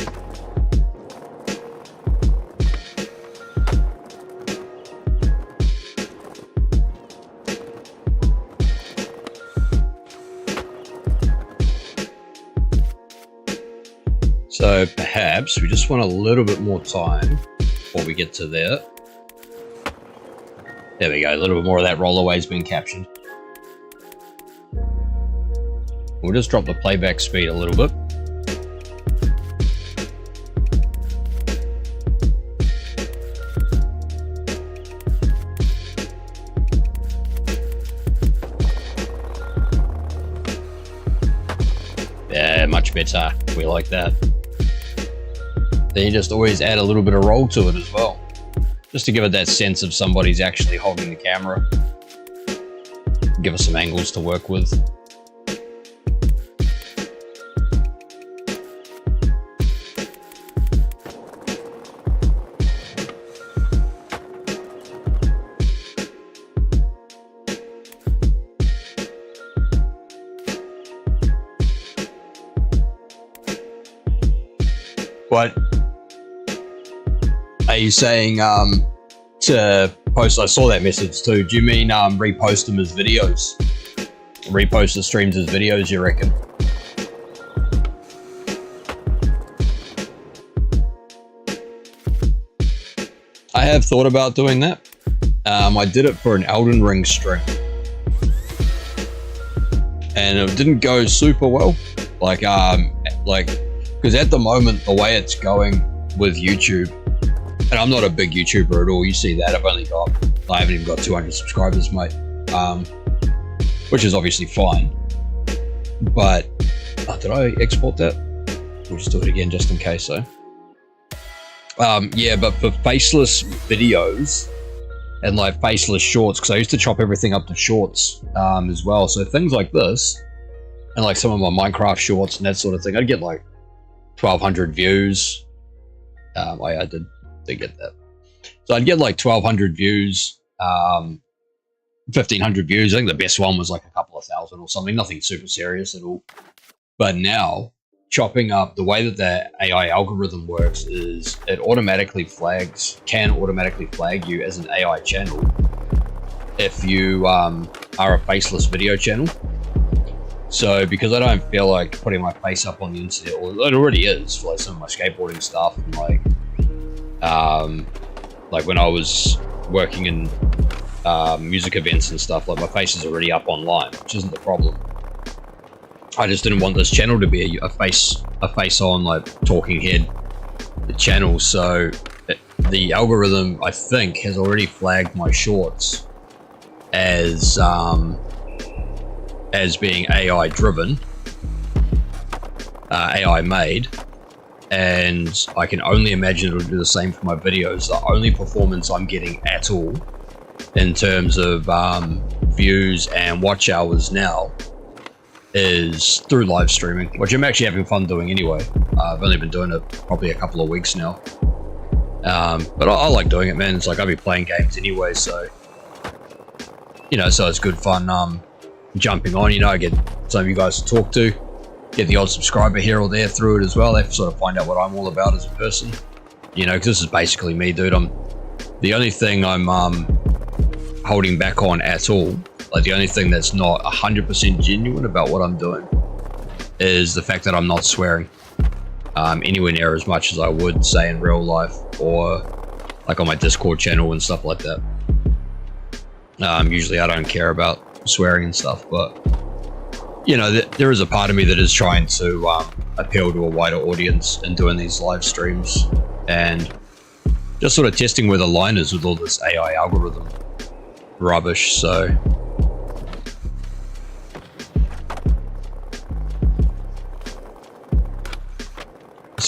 So perhaps we just want a little bit more time before we get to there. There we go, a little bit more of that rollerway's been captured. We'll just drop the playback speed a little bit. we like that. Then you just always add a little bit of roll to it as well, just to give it that sense of somebody's actually holding the camera. Give us some angles to work with. What are you saying to post? I saw that message too. Do you mean repost them as videos? Repost the streams as videos, you reckon? I have thought about doing that. I did it for an Elden Ring stream, and it didn't go super well. Because at the moment, the way it's going with YouTube, and I'm not a big YouTuber at all, you see that, I haven't even got 200 subscribers, mate, which is obviously fine, but, did I export that? We'll just do it again just in case, though. Yeah, but for faceless videos, and like faceless shorts, because I used to chop everything up to shorts as well, so things like this, and like some of my Minecraft shorts and that sort of thing, I'd get like 1,200 views. I did get that. So I'd get like 1,200 views, 1,500 views. I think the best one was like a couple of thousand or something, nothing super serious at all. But now, chopping up, the way that the AI algorithm works is it can automatically flag you as an AI channel if you are a faceless video channel. So because I don't feel like putting my face up on the internet, or it already is for like some of my skateboarding stuff, and like when I was working in music events and stuff, like my face is already up online, which isn't the problem. I just didn't want this channel to be a face on like talking head channel. So the algorithm, I think, has already flagged my shorts as being AI driven, AI made, and I can only imagine it'll do the same for my videos. The only performance I'm getting at all in terms of views and watch hours now is through live streaming, which I'm actually having fun doing anyway. I've only been doing it probably a couple of weeks now, but I like doing it, man. It's like I'll be playing games anyway, so so it's good fun jumping on. I get some of you guys to talk to, get the odd subscriber here or there through it as well. They sort of find out what I'm all about as a person, because this is basically me, dude. The only thing I'm holding back on at all, like the only thing that's not 100% genuine about what I'm doing, is the fact that I'm not swearing anywhere near as much as I would say in real life, or like on my Discord channel and stuff like that. Usually I don't care about swearing and stuff, but there is a part of me that is trying to appeal to a wider audience and doing these live streams and just sort of testing where the line is with all this AI algorithm rubbish. So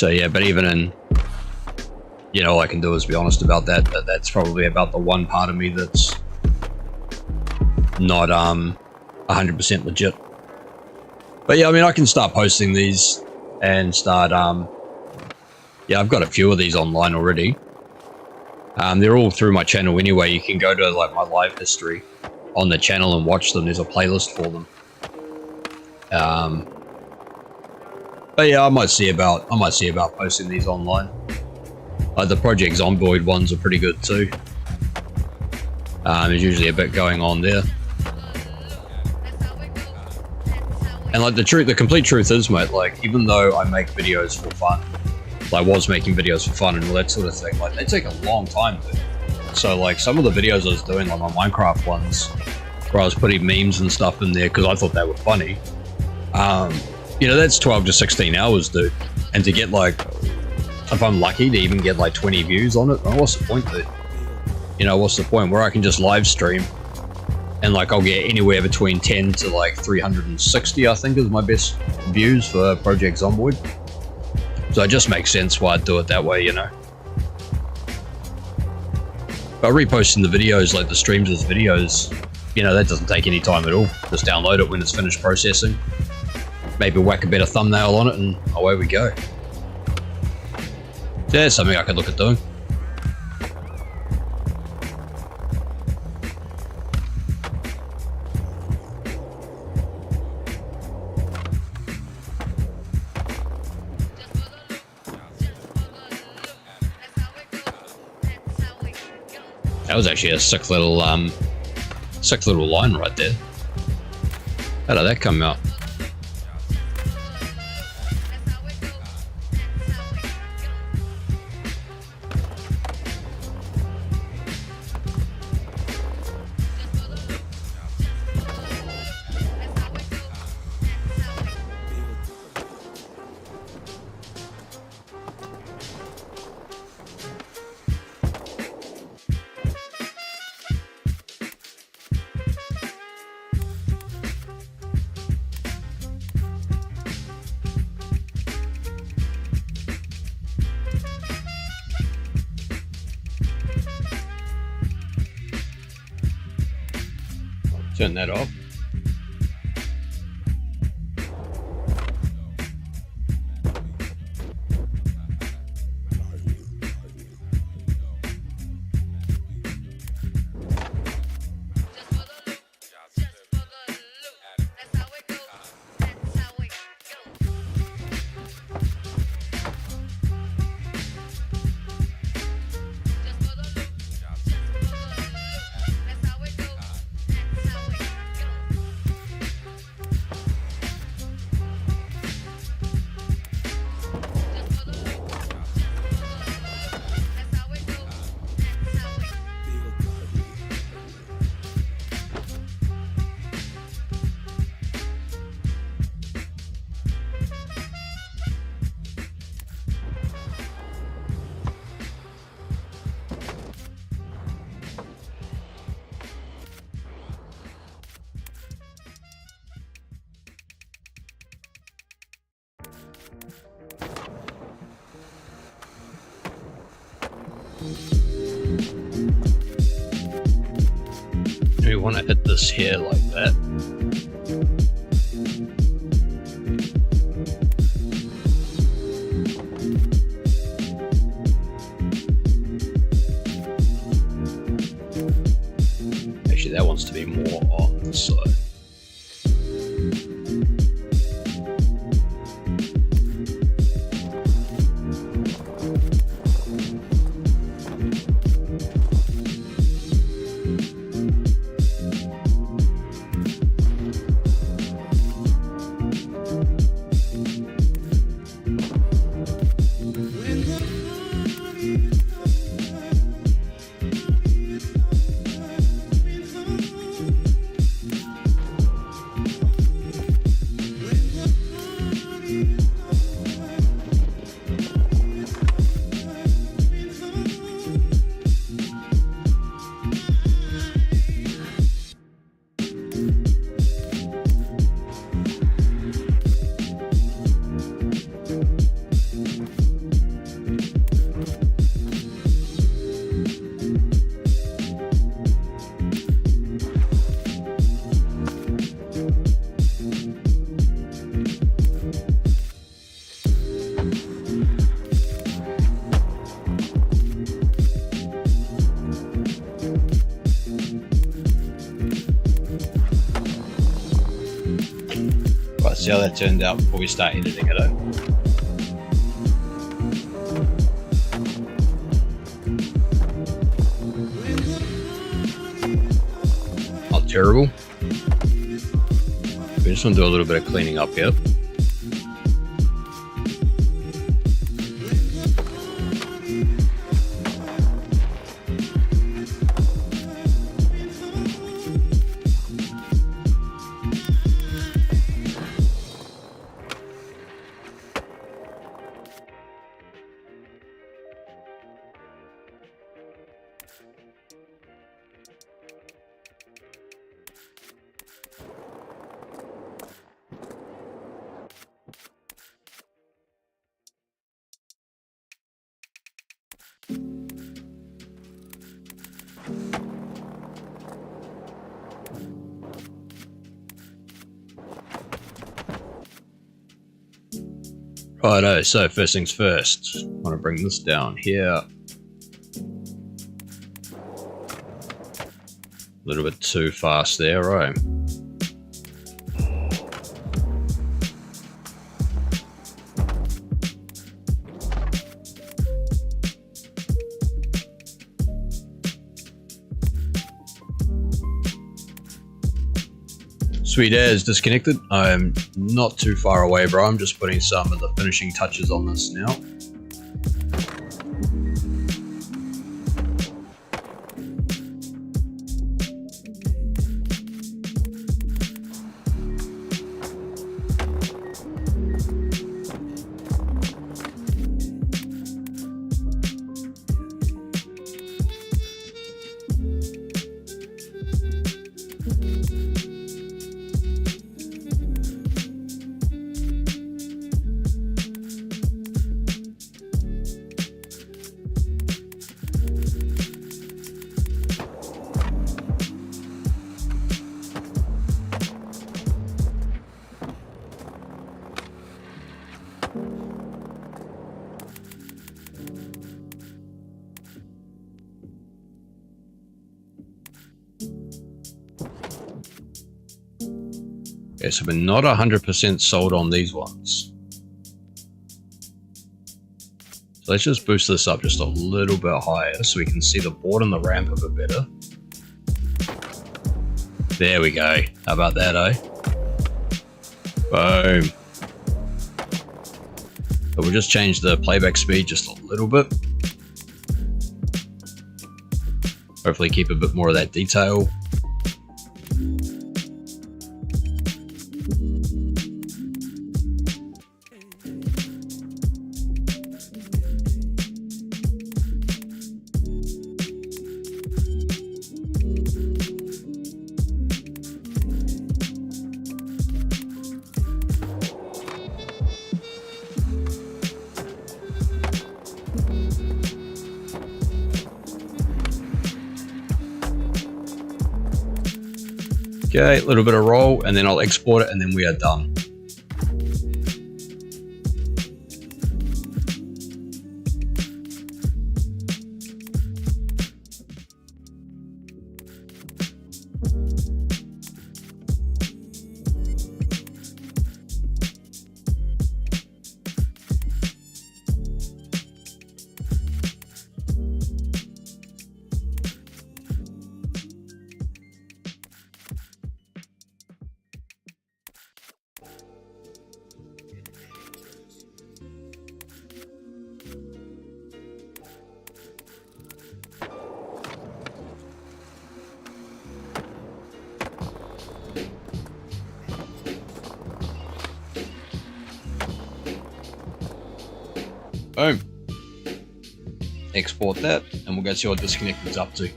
yeah, but even in all I can do is be honest about that. That's probably about the one part of me that's not 100% legit. But yeah, I mean, I can start posting these and start I've got a few of these online already. They're all through my channel anyway. You can go to like my live history on the channel and watch them. There's a playlist for them. But yeah, I might see about posting these online. The Project Zomboid ones are pretty good too. There's usually a bit going on there. And like the complete truth is, mate, like even though I make videos for fun, like was making videos for fun and all that sort of thing, like they take a long time to do. So like some of the videos I was doing, like my Minecraft ones, where I was putting memes and stuff in there because I thought they were funny, that's 12 to 16 hours, dude. And to get like, if I'm lucky to even get like 20 views on it, what's the point, dude? What's the point? Where I can just live stream and like I'll get anywhere between 10 to like 360, I think is my best views for Project Zomboid. So it just makes sense why I'd do it that way, you know. But reposting the videos, like the streams as videos, you know, that doesn't take any time at all. Just download it when it's finished processing. Maybe whack a better thumbnail on it and away we go. So that's something I could look at doing. That was actually a sick little line right there. How did that come out? Turn that off. We want to hit this here like that. Actually, that wants to be more on the side. See how that turned out before we start editing it out. Not terrible. We just want to do a little bit of cleaning up here. Righto, so first things first, I want to bring this down here. A little bit too fast there, right? Sweet as disconnected. I'm not too far away, bro. I'm just putting some of the finishing touches on this now. Okay, so we're not 100% sold on these ones. So let's just boost this up just a little bit higher so we can see the board and the ramp a bit better. There we go. How about that, eh? Boom. So we'll just change the playback speed just a little bit. Hopefully keep a bit more of that detail. Okay, a little bit of roll, and then I'll export it, and then we are done. Boom. Export that, and we'll go see what disconnect is up to.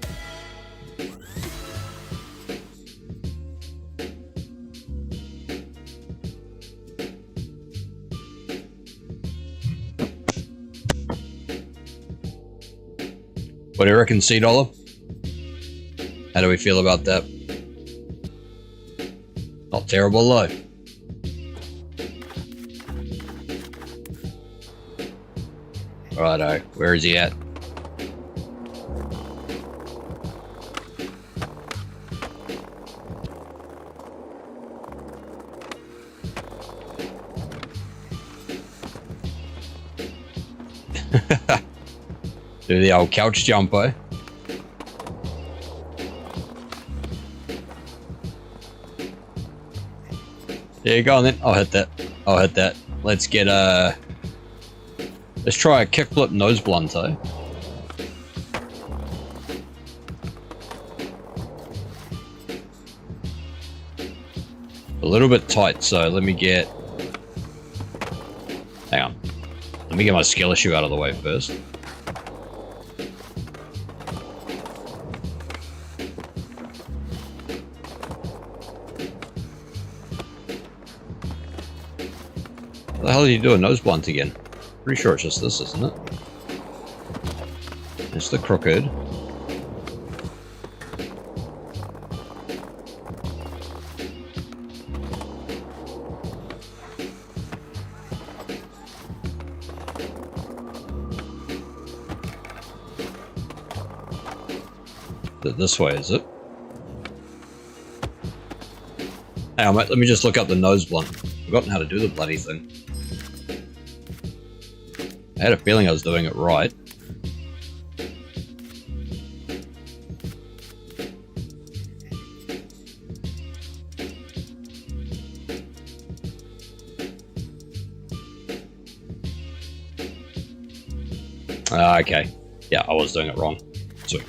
What do you reckon, $C? How do we feel about that? Not terrible though. Righto, where is he at? Do the old couch jump, eh? There you go, then. I'll hit that. I'll hit that. Let's get let's try a kickflip nose blunt, eh? A little bit tight, so let me get... Hang on. Let me get my skill issue out of the way first. What the hell do you do a nose blunt again? Pretty sure it's just this, isn't it? It's the crooked. This way, is it? Hey, mate, let me just look up the nose blunt. I've forgotten how to do the bloody thing. I had a feeling I was doing it right. Okay. Yeah, I was doing it wrong. Sweet.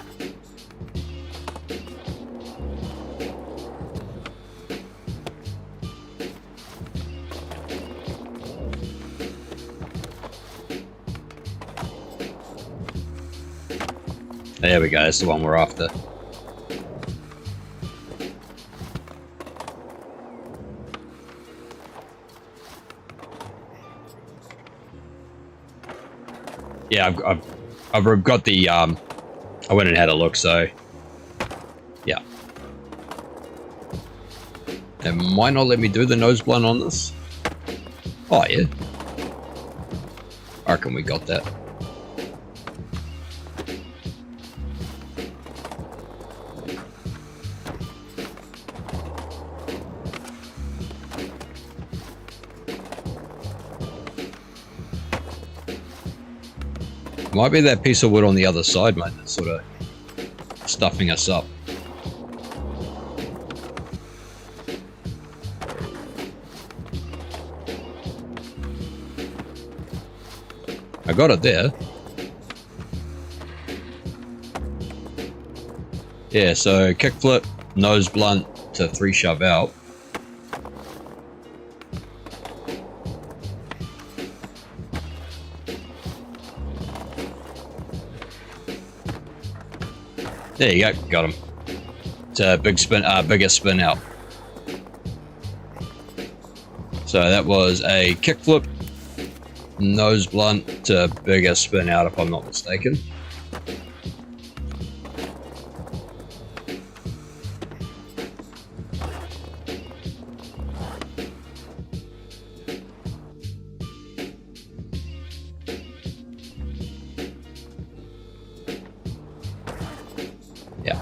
There we go, that's the one we're after. Yeah, I've got the, I went and had a look, so, yeah. It might not let me do the nose blunt on this. Oh, yeah. I reckon we got that. Might be that piece of wood on the other side, mate, that's sort of stuffing us up. I got it there. Yeah, so kickflip, nose blunt to 3 shove out. There you go, got him. It's a big spin, bigger spin out. So that was a kickflip, nose blunt to bigger spin out, if I'm not mistaken. Yeah.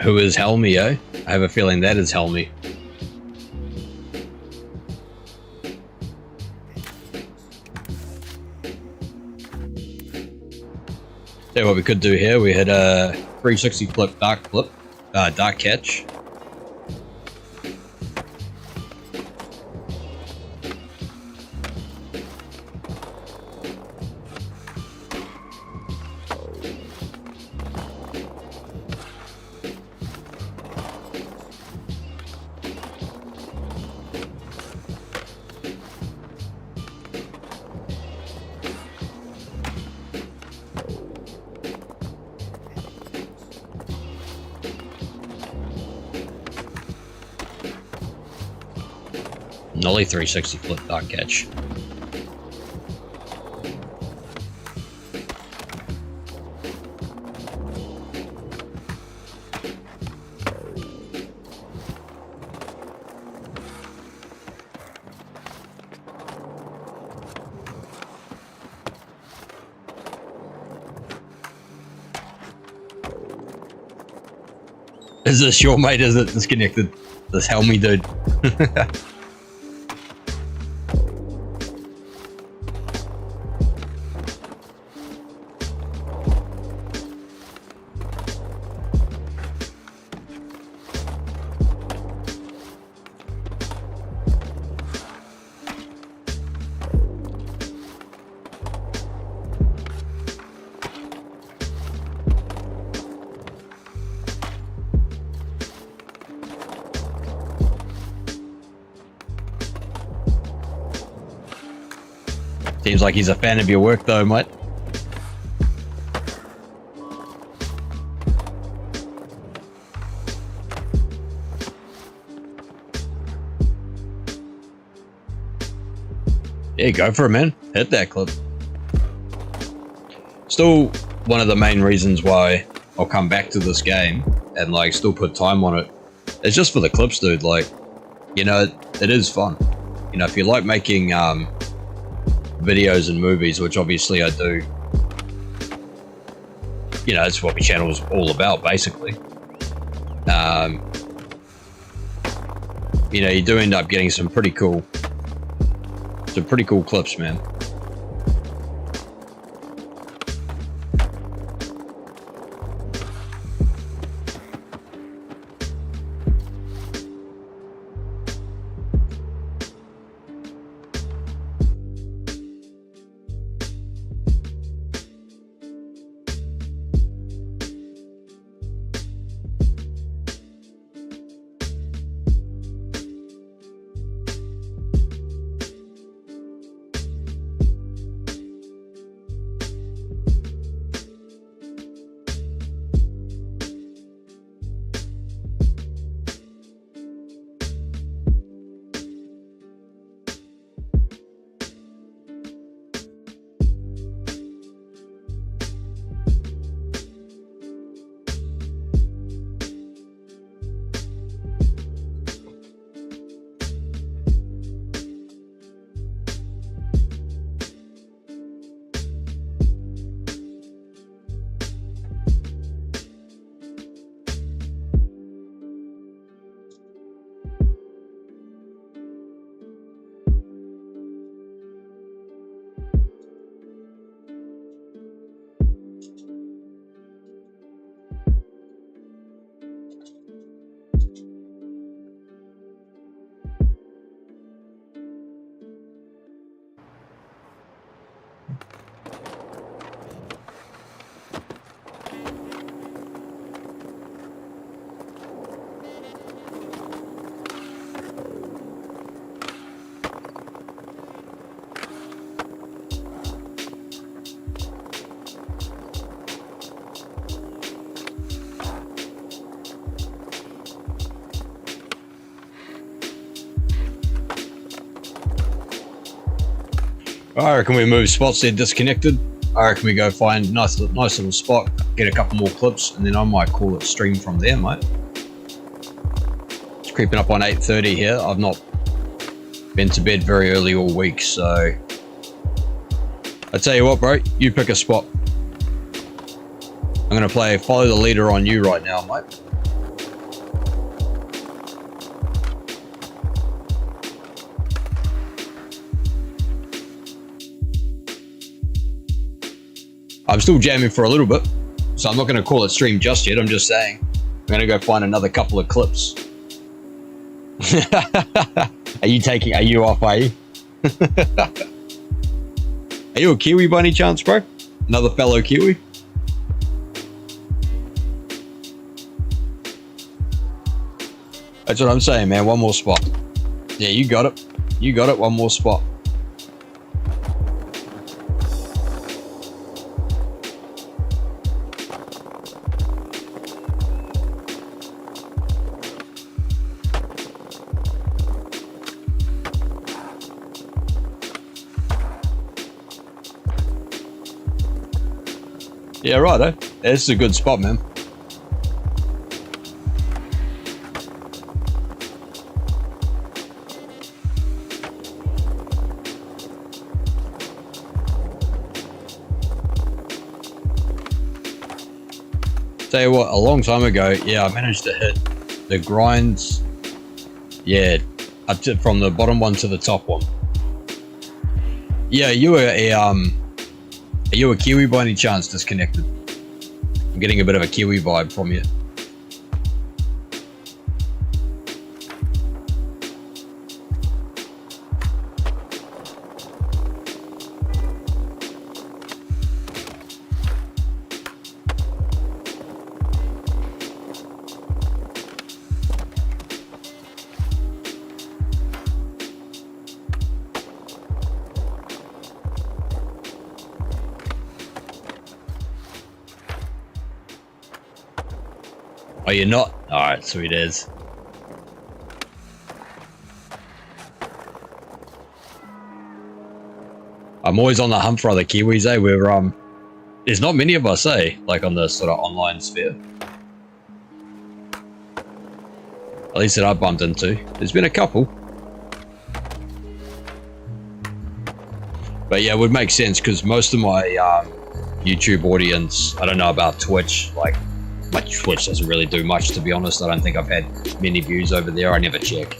Who is Helmy, eh? I have a feeling that is Helmy. So what we could do here, we had a 360 flip, dark catch. Nollie 360 flip, dark catch. Is this your mate? Is it disconnected? This Helmy dude. Seems like he's a fan of your work though, mate. Yeah, go for it, man. Hit that clip. Still one of the main reasons why I I'll come back to this game and like still put time on it. It's just for the clips, dude. Like, you know, it is fun. You know, if you like making videos and movies, which obviously I do, you know, that's what my channel is all about, basically. You know, you do end up getting some pretty cool clips, man. I reckon we move spots, they're disconnected. I reckon we go find a nice little spot, get a couple more clips, and then I might call it stream from there, mate. It's creeping up on 8:30 here. I've not been to bed very early all week, so I tell you what, bro, you pick a spot. I'm gonna play Follow the Leader on you right now, mate. I'm still jamming for a little bit, so I'm not going to call it stream just yet. I'm just saying I'm going to go find another couple of clips. Are you off, are you? Are you a Kiwi by any chance, bro? Another fellow Kiwi? That's what I'm saying, man. One more spot. Yeah, you got it. You got it. One more spot. Yeah, right, eh? This is a good spot, man. Tell you what, a long time ago, yeah, I managed to hit the grinds, yeah, up to, from the bottom one to the top one. Yeah, are you a Kiwi by any chance? Disconnected. I'm getting a bit of a Kiwi vibe from you. Oh, you're not? Alright, sweet as. I'm always on the hunt for other Kiwis, eh? There's not many of us, eh? Like on the sort of online sphere. At least that I bumped into. There's been a couple. But yeah, it would make sense because most of my YouTube audience, I don't know about Twitch, like my Twitch doesn't really do much, to be honest. I don't think I've had many views over there. I never check.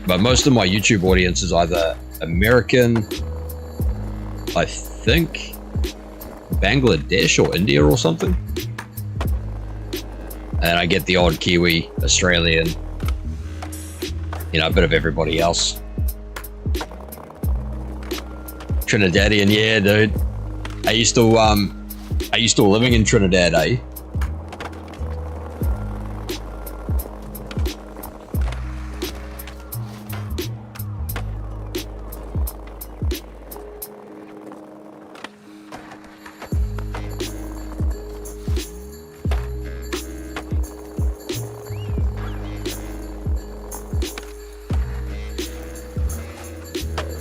But most of my YouTube audience is either American, I think Bangladesh or India or something. And I get the odd Kiwi, Australian, you know, a bit of everybody else. Trinidadian, yeah, dude. Are you still living in Trinidad, eh?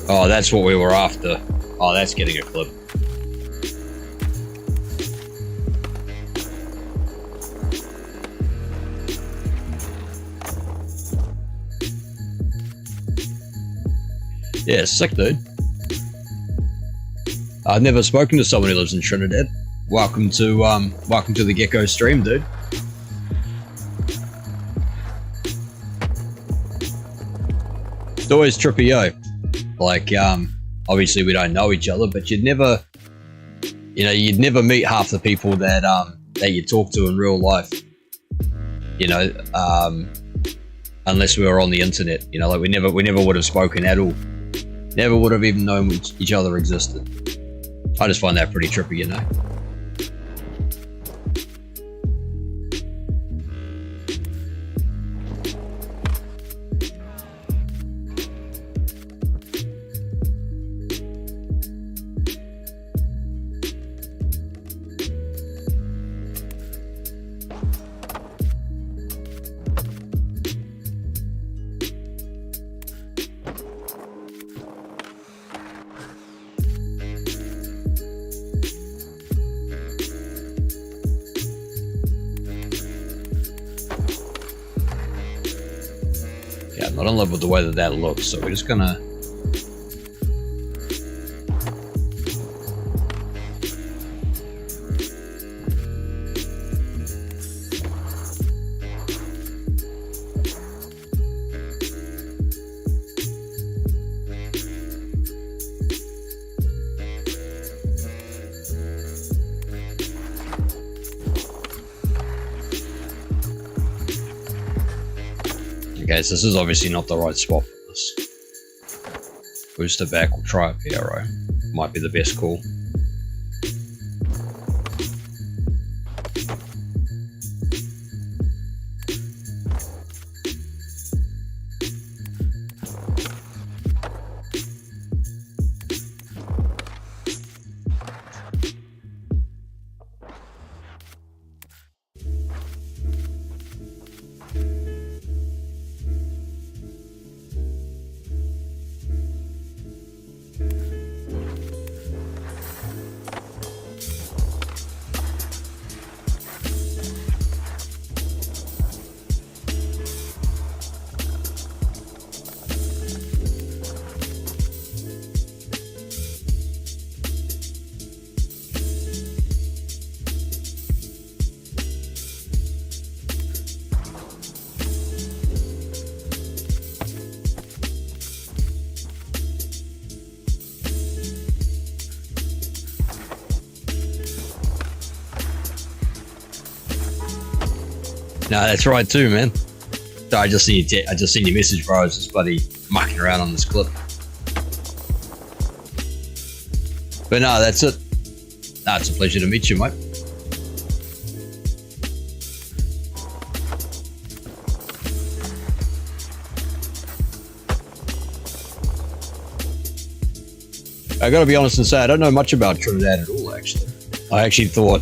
Oh, that's what we were after. Oh, that's getting a clip. Yeah, sick, dude. I've never spoken to someone who lives in Trinidad. Welcome to the Geko stream, dude. It's always trippy, yo. Like, obviously we don't know each other, but you'd never meet half the people that you talk to in real life. You know, unless we were on the internet. You know, like we never would have spoken at all. Never would have even known each other existed. I just find that pretty trippy, you know. I don't love with the way that looks, so we're just gonna okay, so this is obviously not the right spot for this. Booster back, we'll try up here, right? Might be the best call. No, that's right too, man. So I just seen your message, bro. I was just bloody mucking around on this clip. But no, that's it. No, it's a pleasure to meet you, mate. I gotta be honest and say I don't know much about Trinidad at all, actually. I actually thought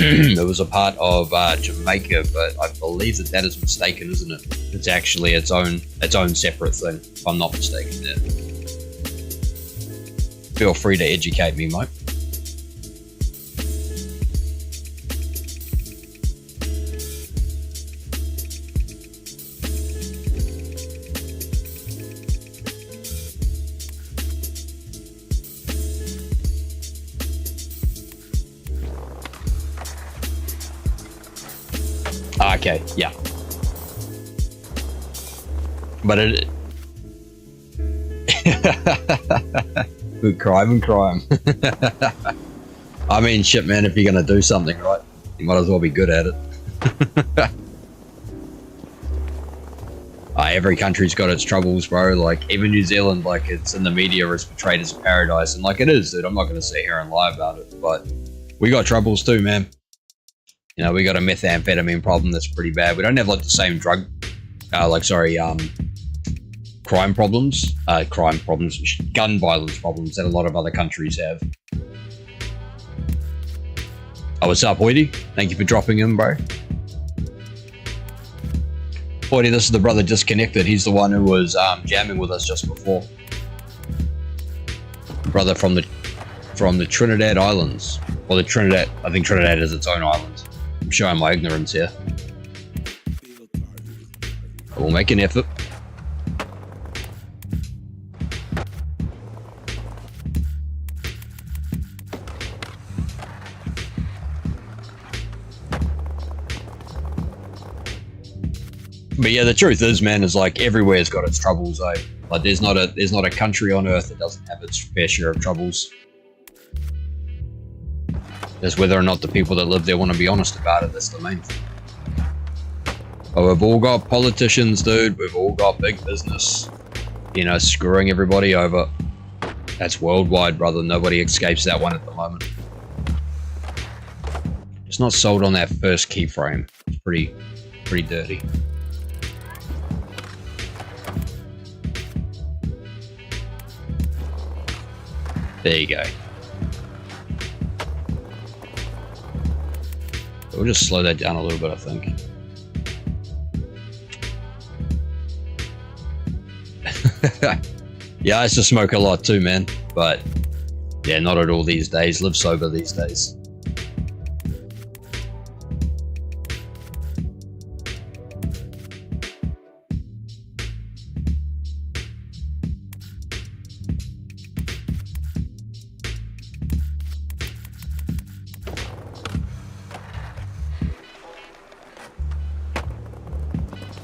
it was a part of Jamaica, but I believe that is mistaken, isn't it? It's actually its own separate thing, if I'm not mistaken there. Feel free to educate me, mate. Okay, yeah. But it... Good crime and crime. I mean, shit, man, if you're going to do something, right, you might as well be good at it. Every country's got its troubles, bro. Like, even New Zealand, like, it's in the media is portrayed as a paradise. And, like, it is, dude. I'm not going to sit here and lie about it. But we got troubles too, man. You know, we got a methamphetamine problem that's pretty bad. We don't have, like, the same crime problems, gun violence problems that a lot of other countries have. Oh, what's up, Hoity? Thank you for dropping in, bro. Hoity, this is the brother disconnected. He's the one who was jamming with us just before. Brother from the Trinidad Islands. Or the Trinidad, I think Trinidad is its own island. I'm showing my ignorance here. I will make an effort. But yeah, the truth is, man, is like everywhere's got its troubles, eh? Like there's not a country on earth that doesn't have its fair share of troubles. Just whether or not the people that live there want to be honest about it, that's the main thing. But we've all got politicians, dude. We've all got big business, you know, screwing everybody over. That's worldwide, brother. Nobody escapes that one at the moment. It's not sold on that first keyframe. It's pretty dirty. There you go. We'll just slow that down a little bit, I think. Yeah, I used to smoke a lot too, man. But yeah, not at all these days. Live sober these days.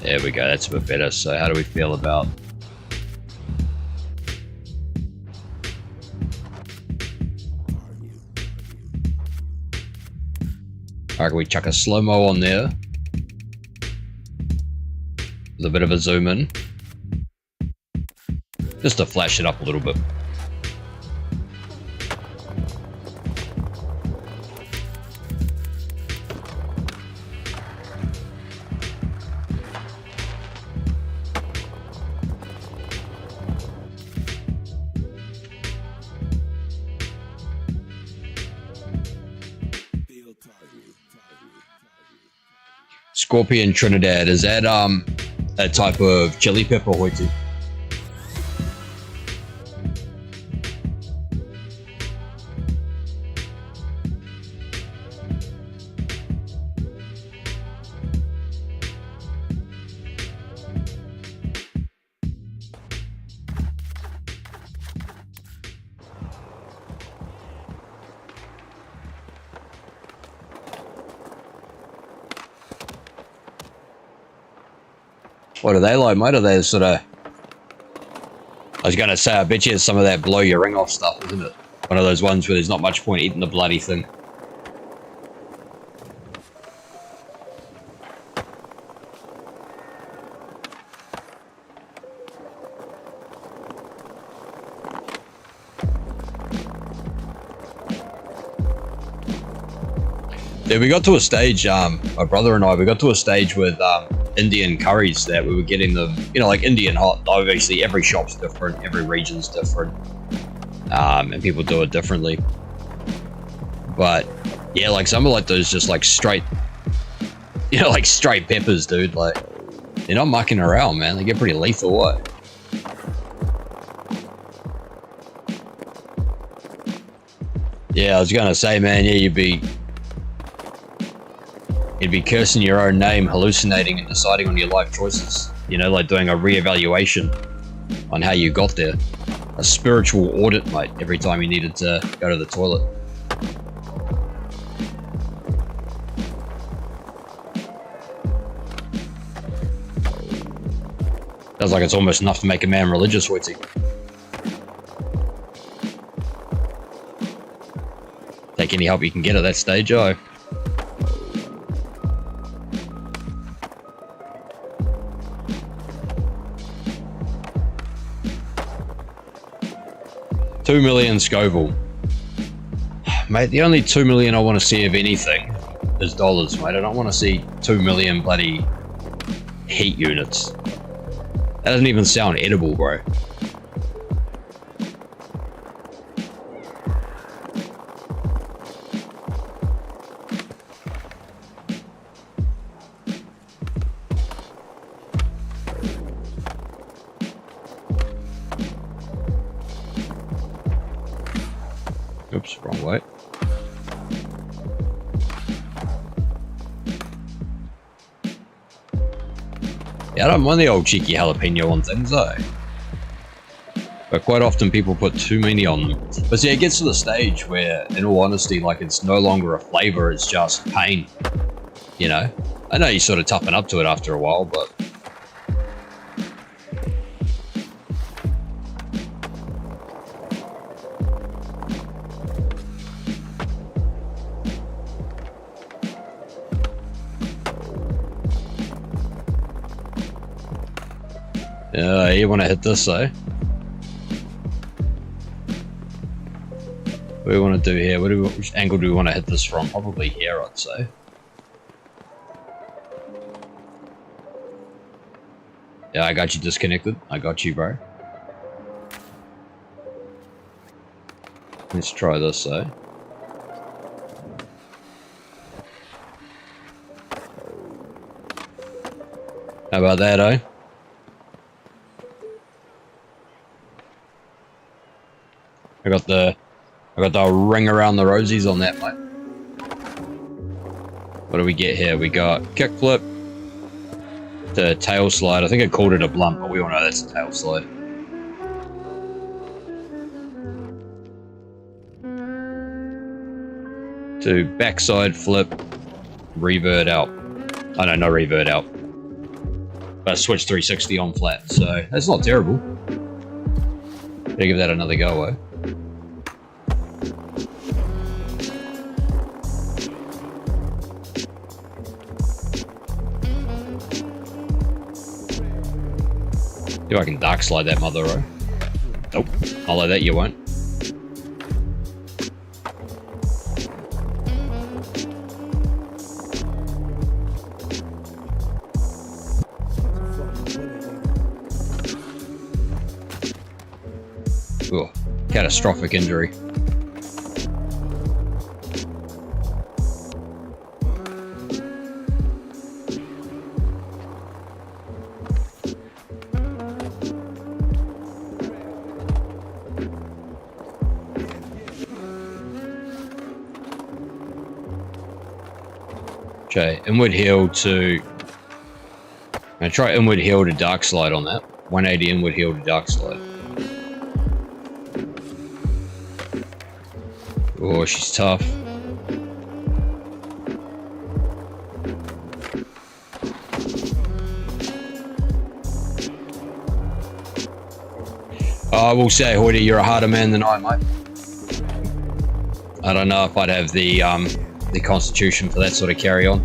There we go, that's a bit better. So how do we feel about... Alright, can we chuck a slow-mo on there? With a bit of a zoom in. Just to flash it up a little bit. Scorpion Trinidad, is that a type of chili pepper, Hoity? What are they like, mate? Are they sort of... I was going to say, I bet you it's some of that blow your ring off stuff, isn't it? One of those ones where there's not much point eating the bloody thing. Yeah, we got to a stage, my brother and I, we got to a stage with Indian curries that we were getting them, you know, like Indian hot. Obviously, every shop's different, every region's different, and people do it differently. But yeah, like some of like those just like straight, you know, like straight peppers, dude. Like they're not mucking around, man. They get pretty lethal. What? Yeah, I was gonna say, man. Yeah, you'd be cursing your own name, hallucinating and deciding on your life choices. You know, like doing a re-evaluation on how you got there. A spiritual audit, mate, every time you needed to go to the toilet. Sounds like it's almost enough to make a man religious, Witsy. Take any help you can get at that stage, oh. $2 million Scoville. Mate, the only 2 million I want to see of anything is dollars, mate. I don't want to see 2 million bloody heat units. That doesn't even sound edible, bro. Oops, wrong way. Yeah, I don't mind the old cheeky jalapeno on things, though. But quite often people put too many on them. But see, it gets to the stage where, in all honesty, like, it's no longer a flavor, it's just pain. You know? I know you sort of toughen up to it after a while, but... you want to hit this, though. What do we want to do here? Which angle do we want to hit this from? Probably here, I'd say. Yeah, I got you disconnected. I got you, bro. Let's try this, though. How about that, eh? I got the ring around the rosies on that, mate. What do we get here? We got kickflip, the tail slide. I think I called it a blunt, but we all know that's a tail slide. To backside flip, revert out. Oh no, not revert out. But switch 360 on flat, so that's not terrible. Better give that another go, eh? See if I can dark slide that mother row. Nope, not like that you won't. Oh, catastrophic injury. Okay, inward heel to... I'm going to try inward heel to dark slide on that. 180 inward heel to dark slide. Oh, she's tough. I will say, Hoyty, you're a harder man than I, mate. I don't know if I'd have the constitution for that sort of carry on.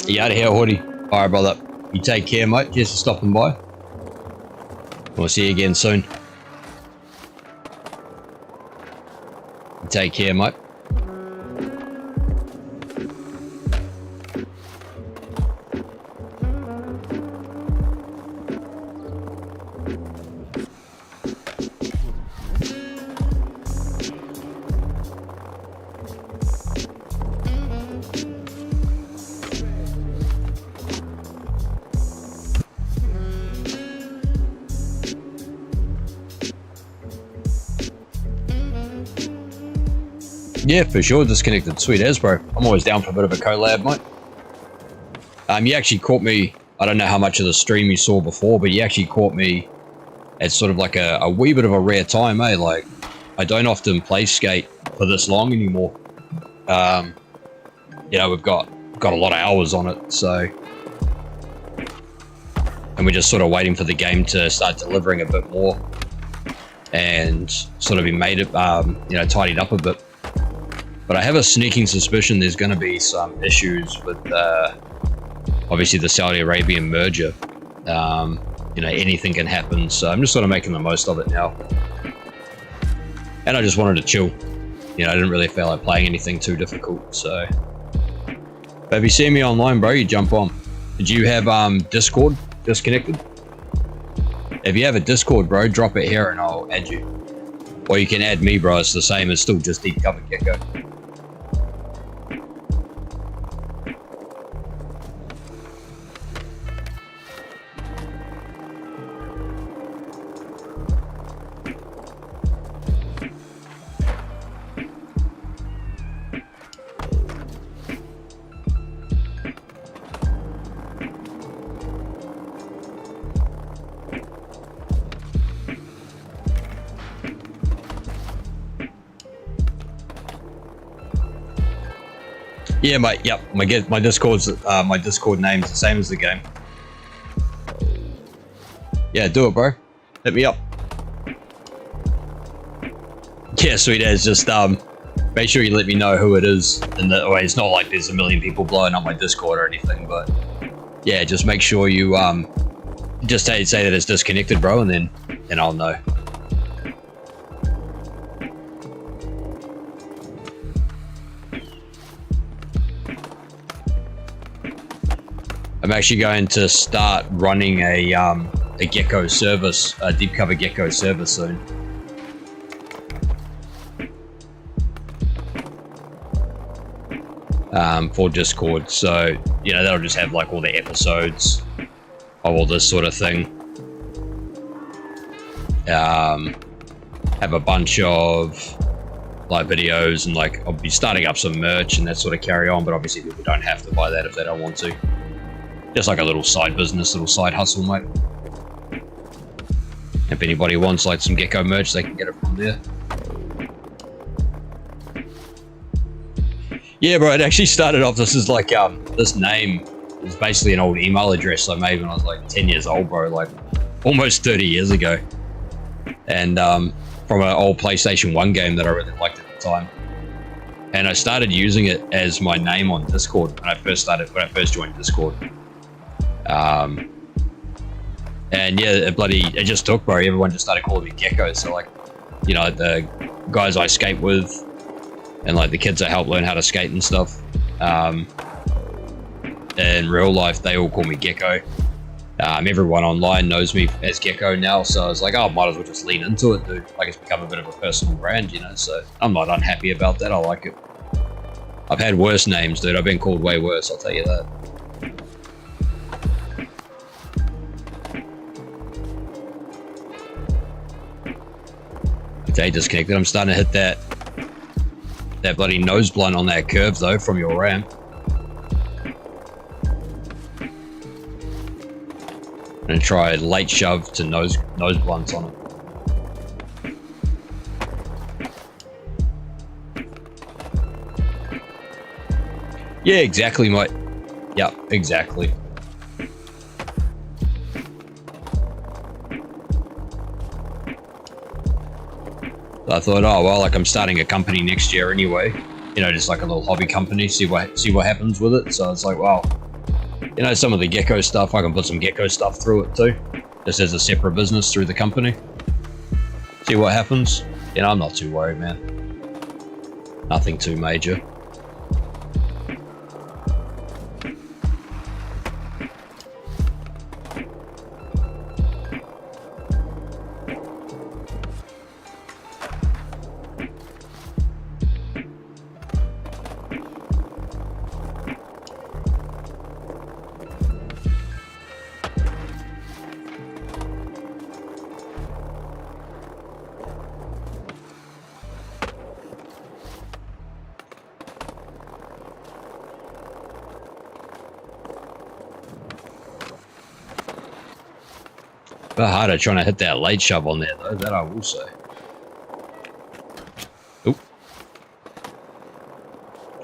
You out of here, Hoodie. Alright, brother. You take care, mate. Cheers for stopping by. We'll see you again soon. You take care, mate. Yeah, for sure. Disconnected. Sweet as, bro. I'm always down for a bit of a collab, mate. You actually caught me. I don't know how much of the stream you saw before, but you actually caught me at sort of like a wee bit of a rare time, eh? Like, I don't often play skate for this long anymore. You know, we've got a lot of hours on it, so, and we're just sort of waiting for the game to start delivering a bit more and sort of be made it, you know, tidied up a bit. But I have a sneaking suspicion there's going to be some issues with, obviously, the Saudi Arabian merger. You know, anything can happen, so I'm just sort of making the most of it now. And I just wanted to chill. You know, I didn't really feel like playing anything too difficult, so. But if you see me online, bro, you jump on. Did you have Discord disconnected? If you have a Discord, bro, drop it here and I'll add you. Or you can add me, bro. It's the same. It's still just deep cover gecko. Yeah, mate. Yep. My Discord's my Discord name's the same as the game. Yeah, do it, bro. Hit me up. Yeah, sweet as. Just make sure you let me know who it is. And that way, it's not like there's a million people blowing up my Discord or anything. But yeah, just make sure you just say that it's disconnected, bro, and then I'll know. I'm actually going to start running a gecko service, a deep cover gecko service soon. For Discord, so you know that'll just have like all the episodes of all this sort of thing. Have a bunch of like videos and like I'll be starting up some merch and that sort of carry on, but obviously people don't have to buy that if they don't want to. Just like a little side business, little side hustle, mate. If anybody wants like some gecko merch, they can get it from there. Yeah, bro, it actually started off, this is like, this name is basically an old email address I made when I was like 10 years old, bro, like almost 30 years ago. And from an old PlayStation 1 game that I really liked at the time. And I started using it as my name on Discord when I first joined Discord. And yeah, it just took, bro. Everyone just started calling me Gecko. So like, you know, the guys I skate with and like the kids I help learn how to skate and stuff, in real life, they all call me Gecko. Everyone online knows me as Gecko now. So I was like, oh, might as well just lean into it, dude. Like it's become a bit of a personal brand, you know, so I'm not unhappy about that. I like it. I've had worse names, dude. I've been called way worse, I'll tell you that. Okay, disconnected. I'm starting to hit that bloody nose blunt on that curve though from your ramp. And try a late shove to nose blunts on it. Yeah, exactly, mate. Yeah, exactly. So I thought, oh well, like I'm starting a company next year anyway. You know, just like a little hobby company. See what happens with it. So it's like, wow. You know, some of the gecko stuff, I can put some gecko stuff through it too. Just as a separate business through the company. See what happens. You know, I'm not too worried, man. Nothing too major. Bit harder trying to hit that late shove on there though, that I will say. Oop.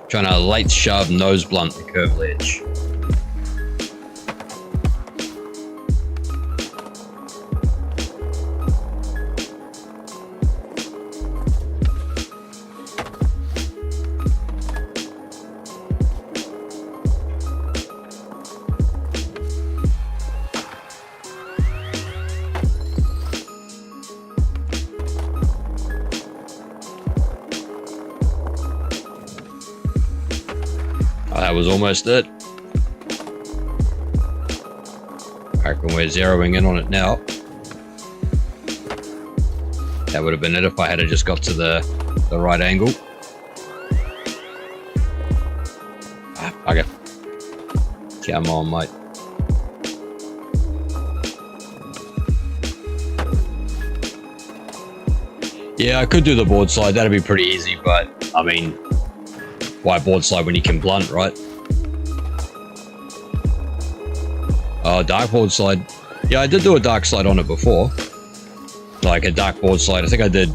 Trying to late shove nose blunt the curved ledge. That was almost it. I reckon we're zeroing in on it now. That would have been it if I had just got to the right angle. Ah, bugger. Come on, mate. Yeah, I could do the board slide. That'd be pretty easy, but I mean, why board slide when you can blunt, right? Oh, dark board slide. Yeah, I did do a dark slide on it before. Like a dark board slide. I think I did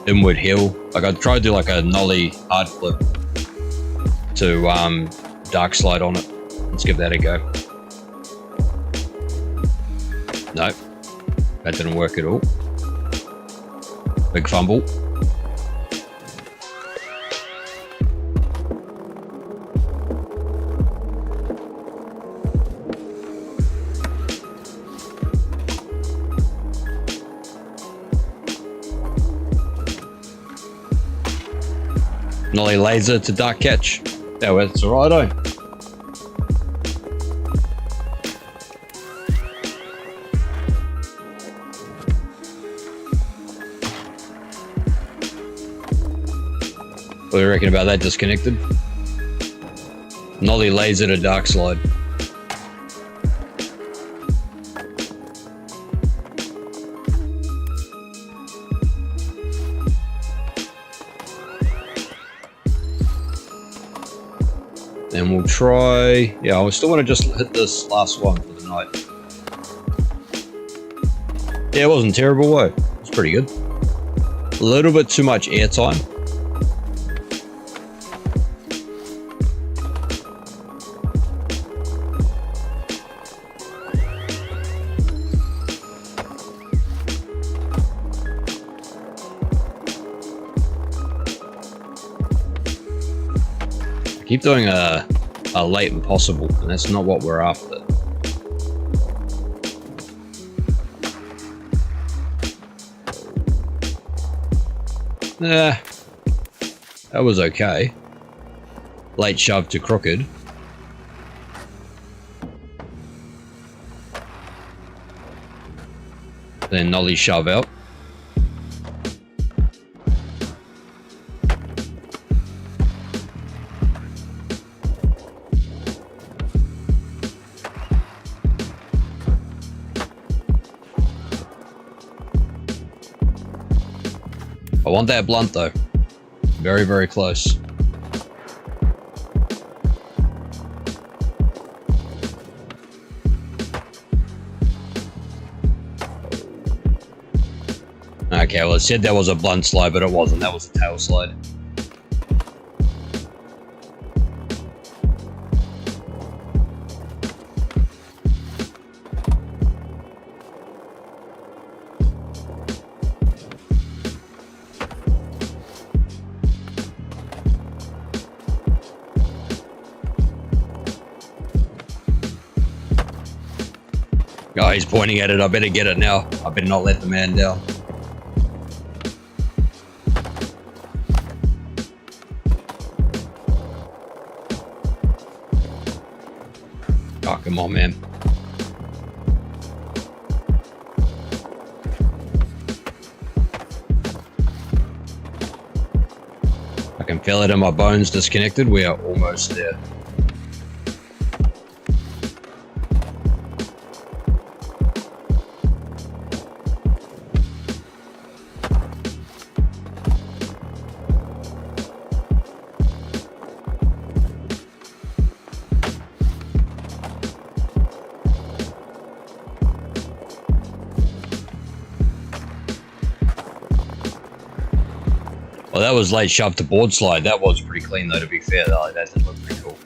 inward heel. Like I tried to do like a nollie hard flip to dark slide on it. Let's give that a go. Nope. That didn't work at all. Big fumble. Nollie laser to dark catch. Yeah, well, that's alright, eh? What do you reckon about that disconnected? Nollie laser to dark slide. Then we'll try, yeah, I still want to just hit this last one for the night. Yeah, it wasn't terrible, eh? It was pretty good. A little bit too much air time. Keep doing a late impossible, and that's not what we're after. That was okay. Late shove to crooked. Then nollie shove out. I want that blunt though. Very, very close. Okay, well it said that was a blunt slide, but it wasn't. That was a tail slide. Oh, he's pointing at it. I better get it now. I better not let the man down. Oh, come on, man. I can feel it in my bones disconnected. We are almost there. that was late shove to board slide. That was pretty clean though, to be fair. That did look pretty cool.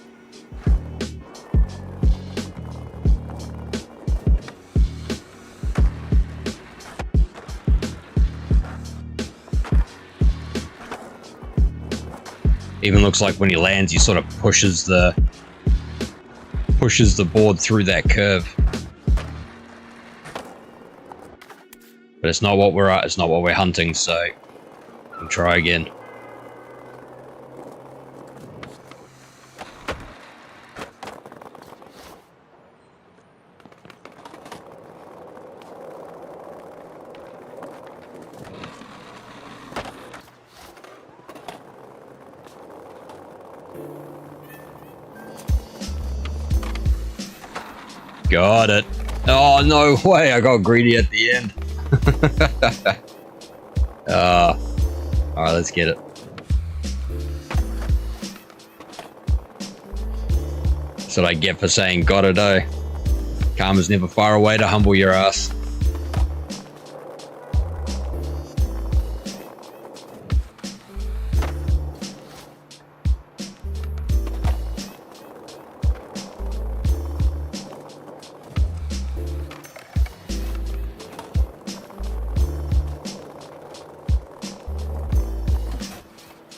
Even looks like when he lands, he sort of pushes the board through that curve. But it's not what we're hunting, so we'll try again. Got it. Oh, no way. I got greedy at the end. Alright, let's get it. That's what I get for saying got it, eh? Karma's never far away to humble your ass.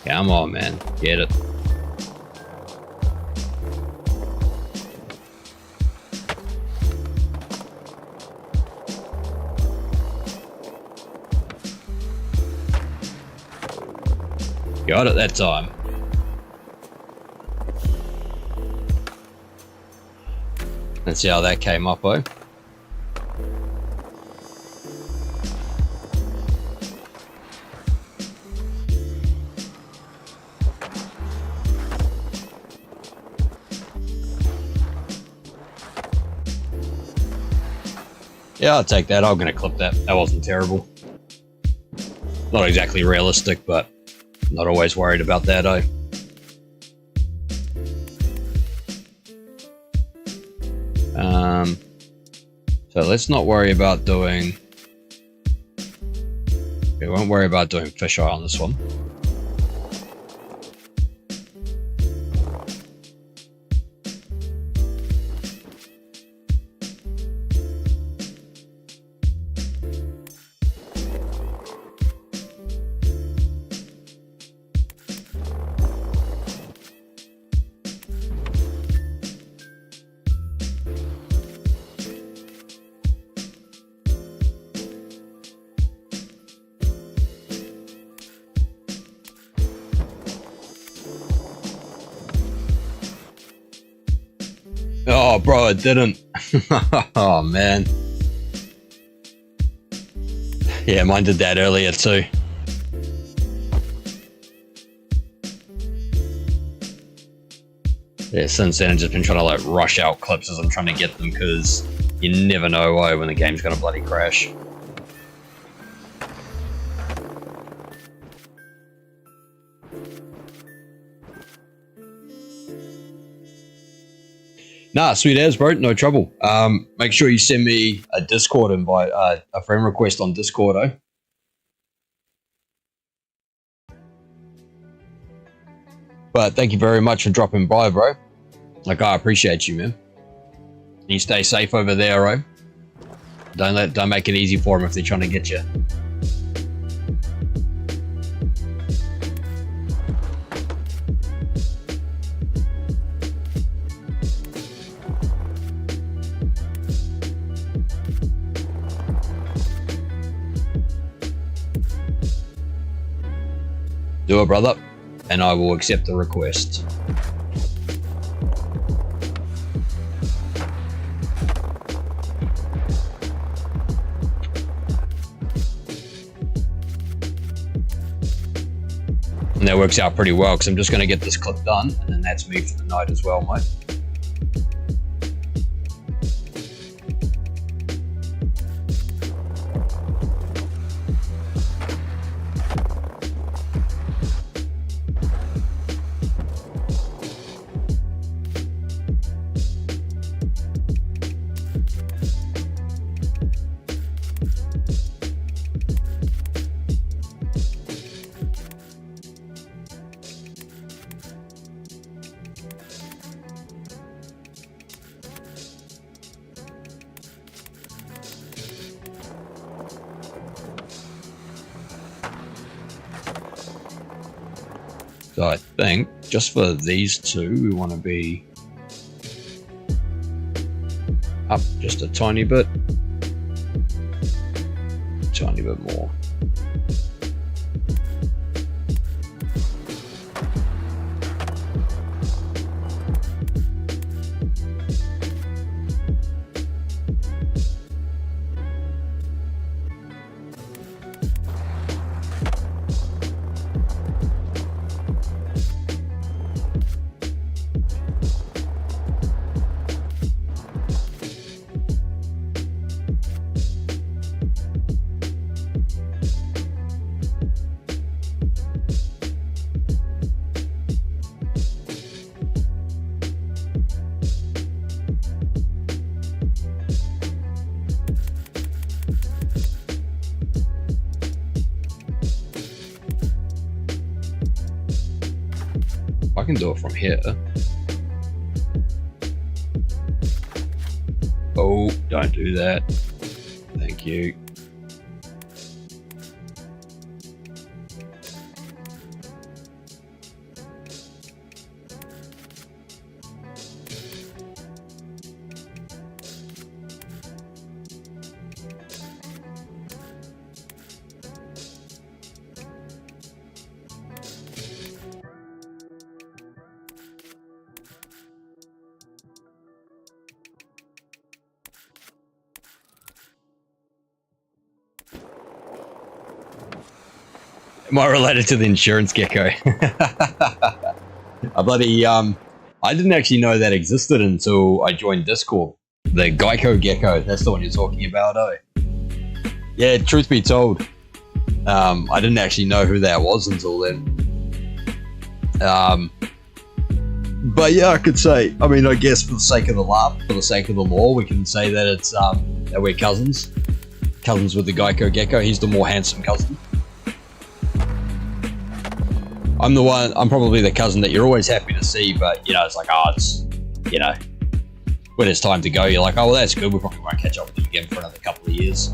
Come on, man. Get it. Got it that time. Let's see how that came up, eh? Yeah, I'll take that. I'm going to clip that. That wasn't terrible. Not exactly realistic, but not always worried about that, eh? So let's not worry about doing... We won't worry about doing fisheye on this one. Oh, bro, it didn't. Oh, man. Yeah, mine did that earlier too. Yeah, since then I've just been trying to like rush out clips as I'm trying to get them, because you never know why when the game's gonna bloody crash. Nah, sweet as, bro. No trouble. Make sure you send me a Discord invite, a friend request on Discord, eh? But thank you very much for dropping by, bro. Like, I appreciate you, man. You stay safe over there, bro. Don't make it easy for them if they're trying to get you. Do it, brother, and I will accept the request. And that works out pretty well, because I'm just going to get this clip done, and then that's me for the night as well, mate. So I think just for these two, we want to be up just a tiny bit more. I can do it from here. Oh, don't do that. Thank you. Am I related to the insurance gecko? I bloody I didn't actually know that existed until I joined Discord. The geko gecko, that's the one you're talking about, eh? Yeah, truth be told, I didn't actually know who that was until then. But yeah, I could say, I mean, I guess for the sake of the laugh, for the sake of the lore, we can say that it's that we're cousins. Cousins with the geko gecko. He's the more handsome cousin. I'm probably the cousin that you're always happy to see, but, you know, it's like, oh, it's, you know, when it's time to go, you're like, oh, well, that's good. We probably won't catch up with him again for another couple of years.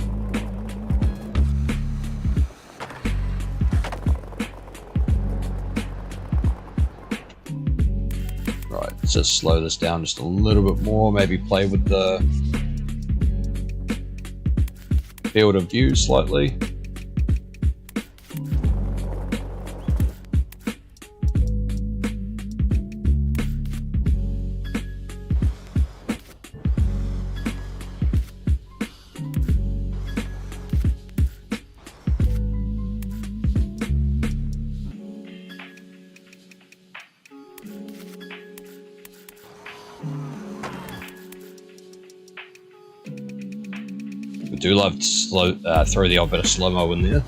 Right, let's just slow this down just a little bit more. Maybe play with the field of view slightly. I do love to throw the odd bit of slow-mo in there.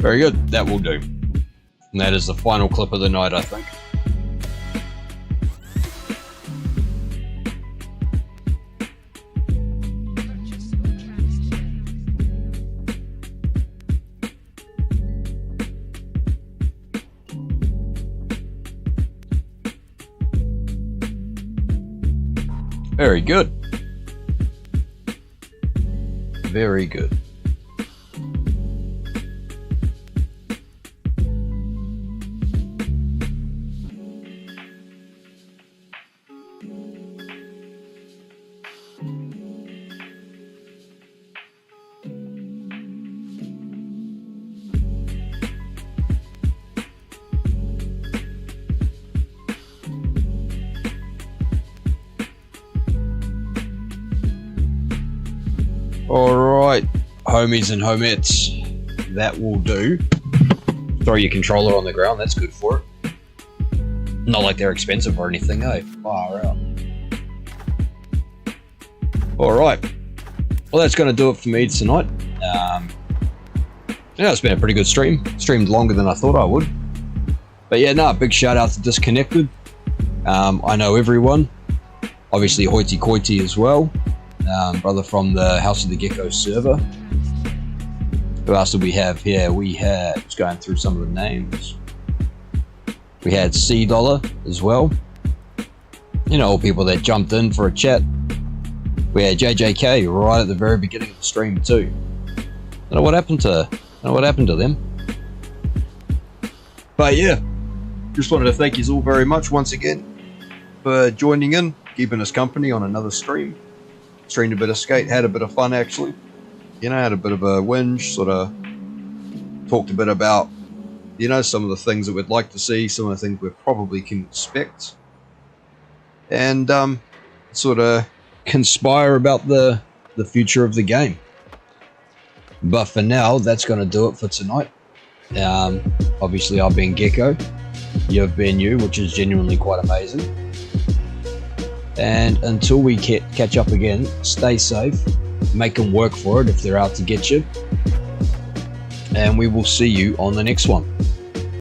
Very good, that will do. And that is the final clip of the night, I think. Very good. Very good. Alright, homies and homettes, that will do. Throw your controller on the ground, that's good for it. Not like they're expensive or anything, eh? Far out. Alright, well that's going to do it for me tonight. Yeah, it's been a pretty good stream. Streamed longer than I thought I would. But yeah, no, big shout out to Disconnected. I know everyone. Obviously Hoity Koity as well. Brother from the House of the Geko server. Who else did we have here? We had, just going through some of the names. We had C Dollar as well. You know, all people that jumped in for a chat. We had JJK right at the very beginning of the stream too. Don't know what happened to them. But yeah, just wanted to thank you all very much once again for joining in, keeping us company on another stream. Streamed a bit of skate, had a bit of fun actually. You know, had a bit of a whinge, sort of talked a bit about, you know, some of the things that we'd like to see, some of the things we probably can expect, and sort of conspire about the future of the game. But for now, that's going to do it for tonight. Obviously, I've been Geko, you've been you, which is genuinely quite amazing. And until we catch up again, stay safe, make them work for it if they're out to get you, and we will see you on the next one.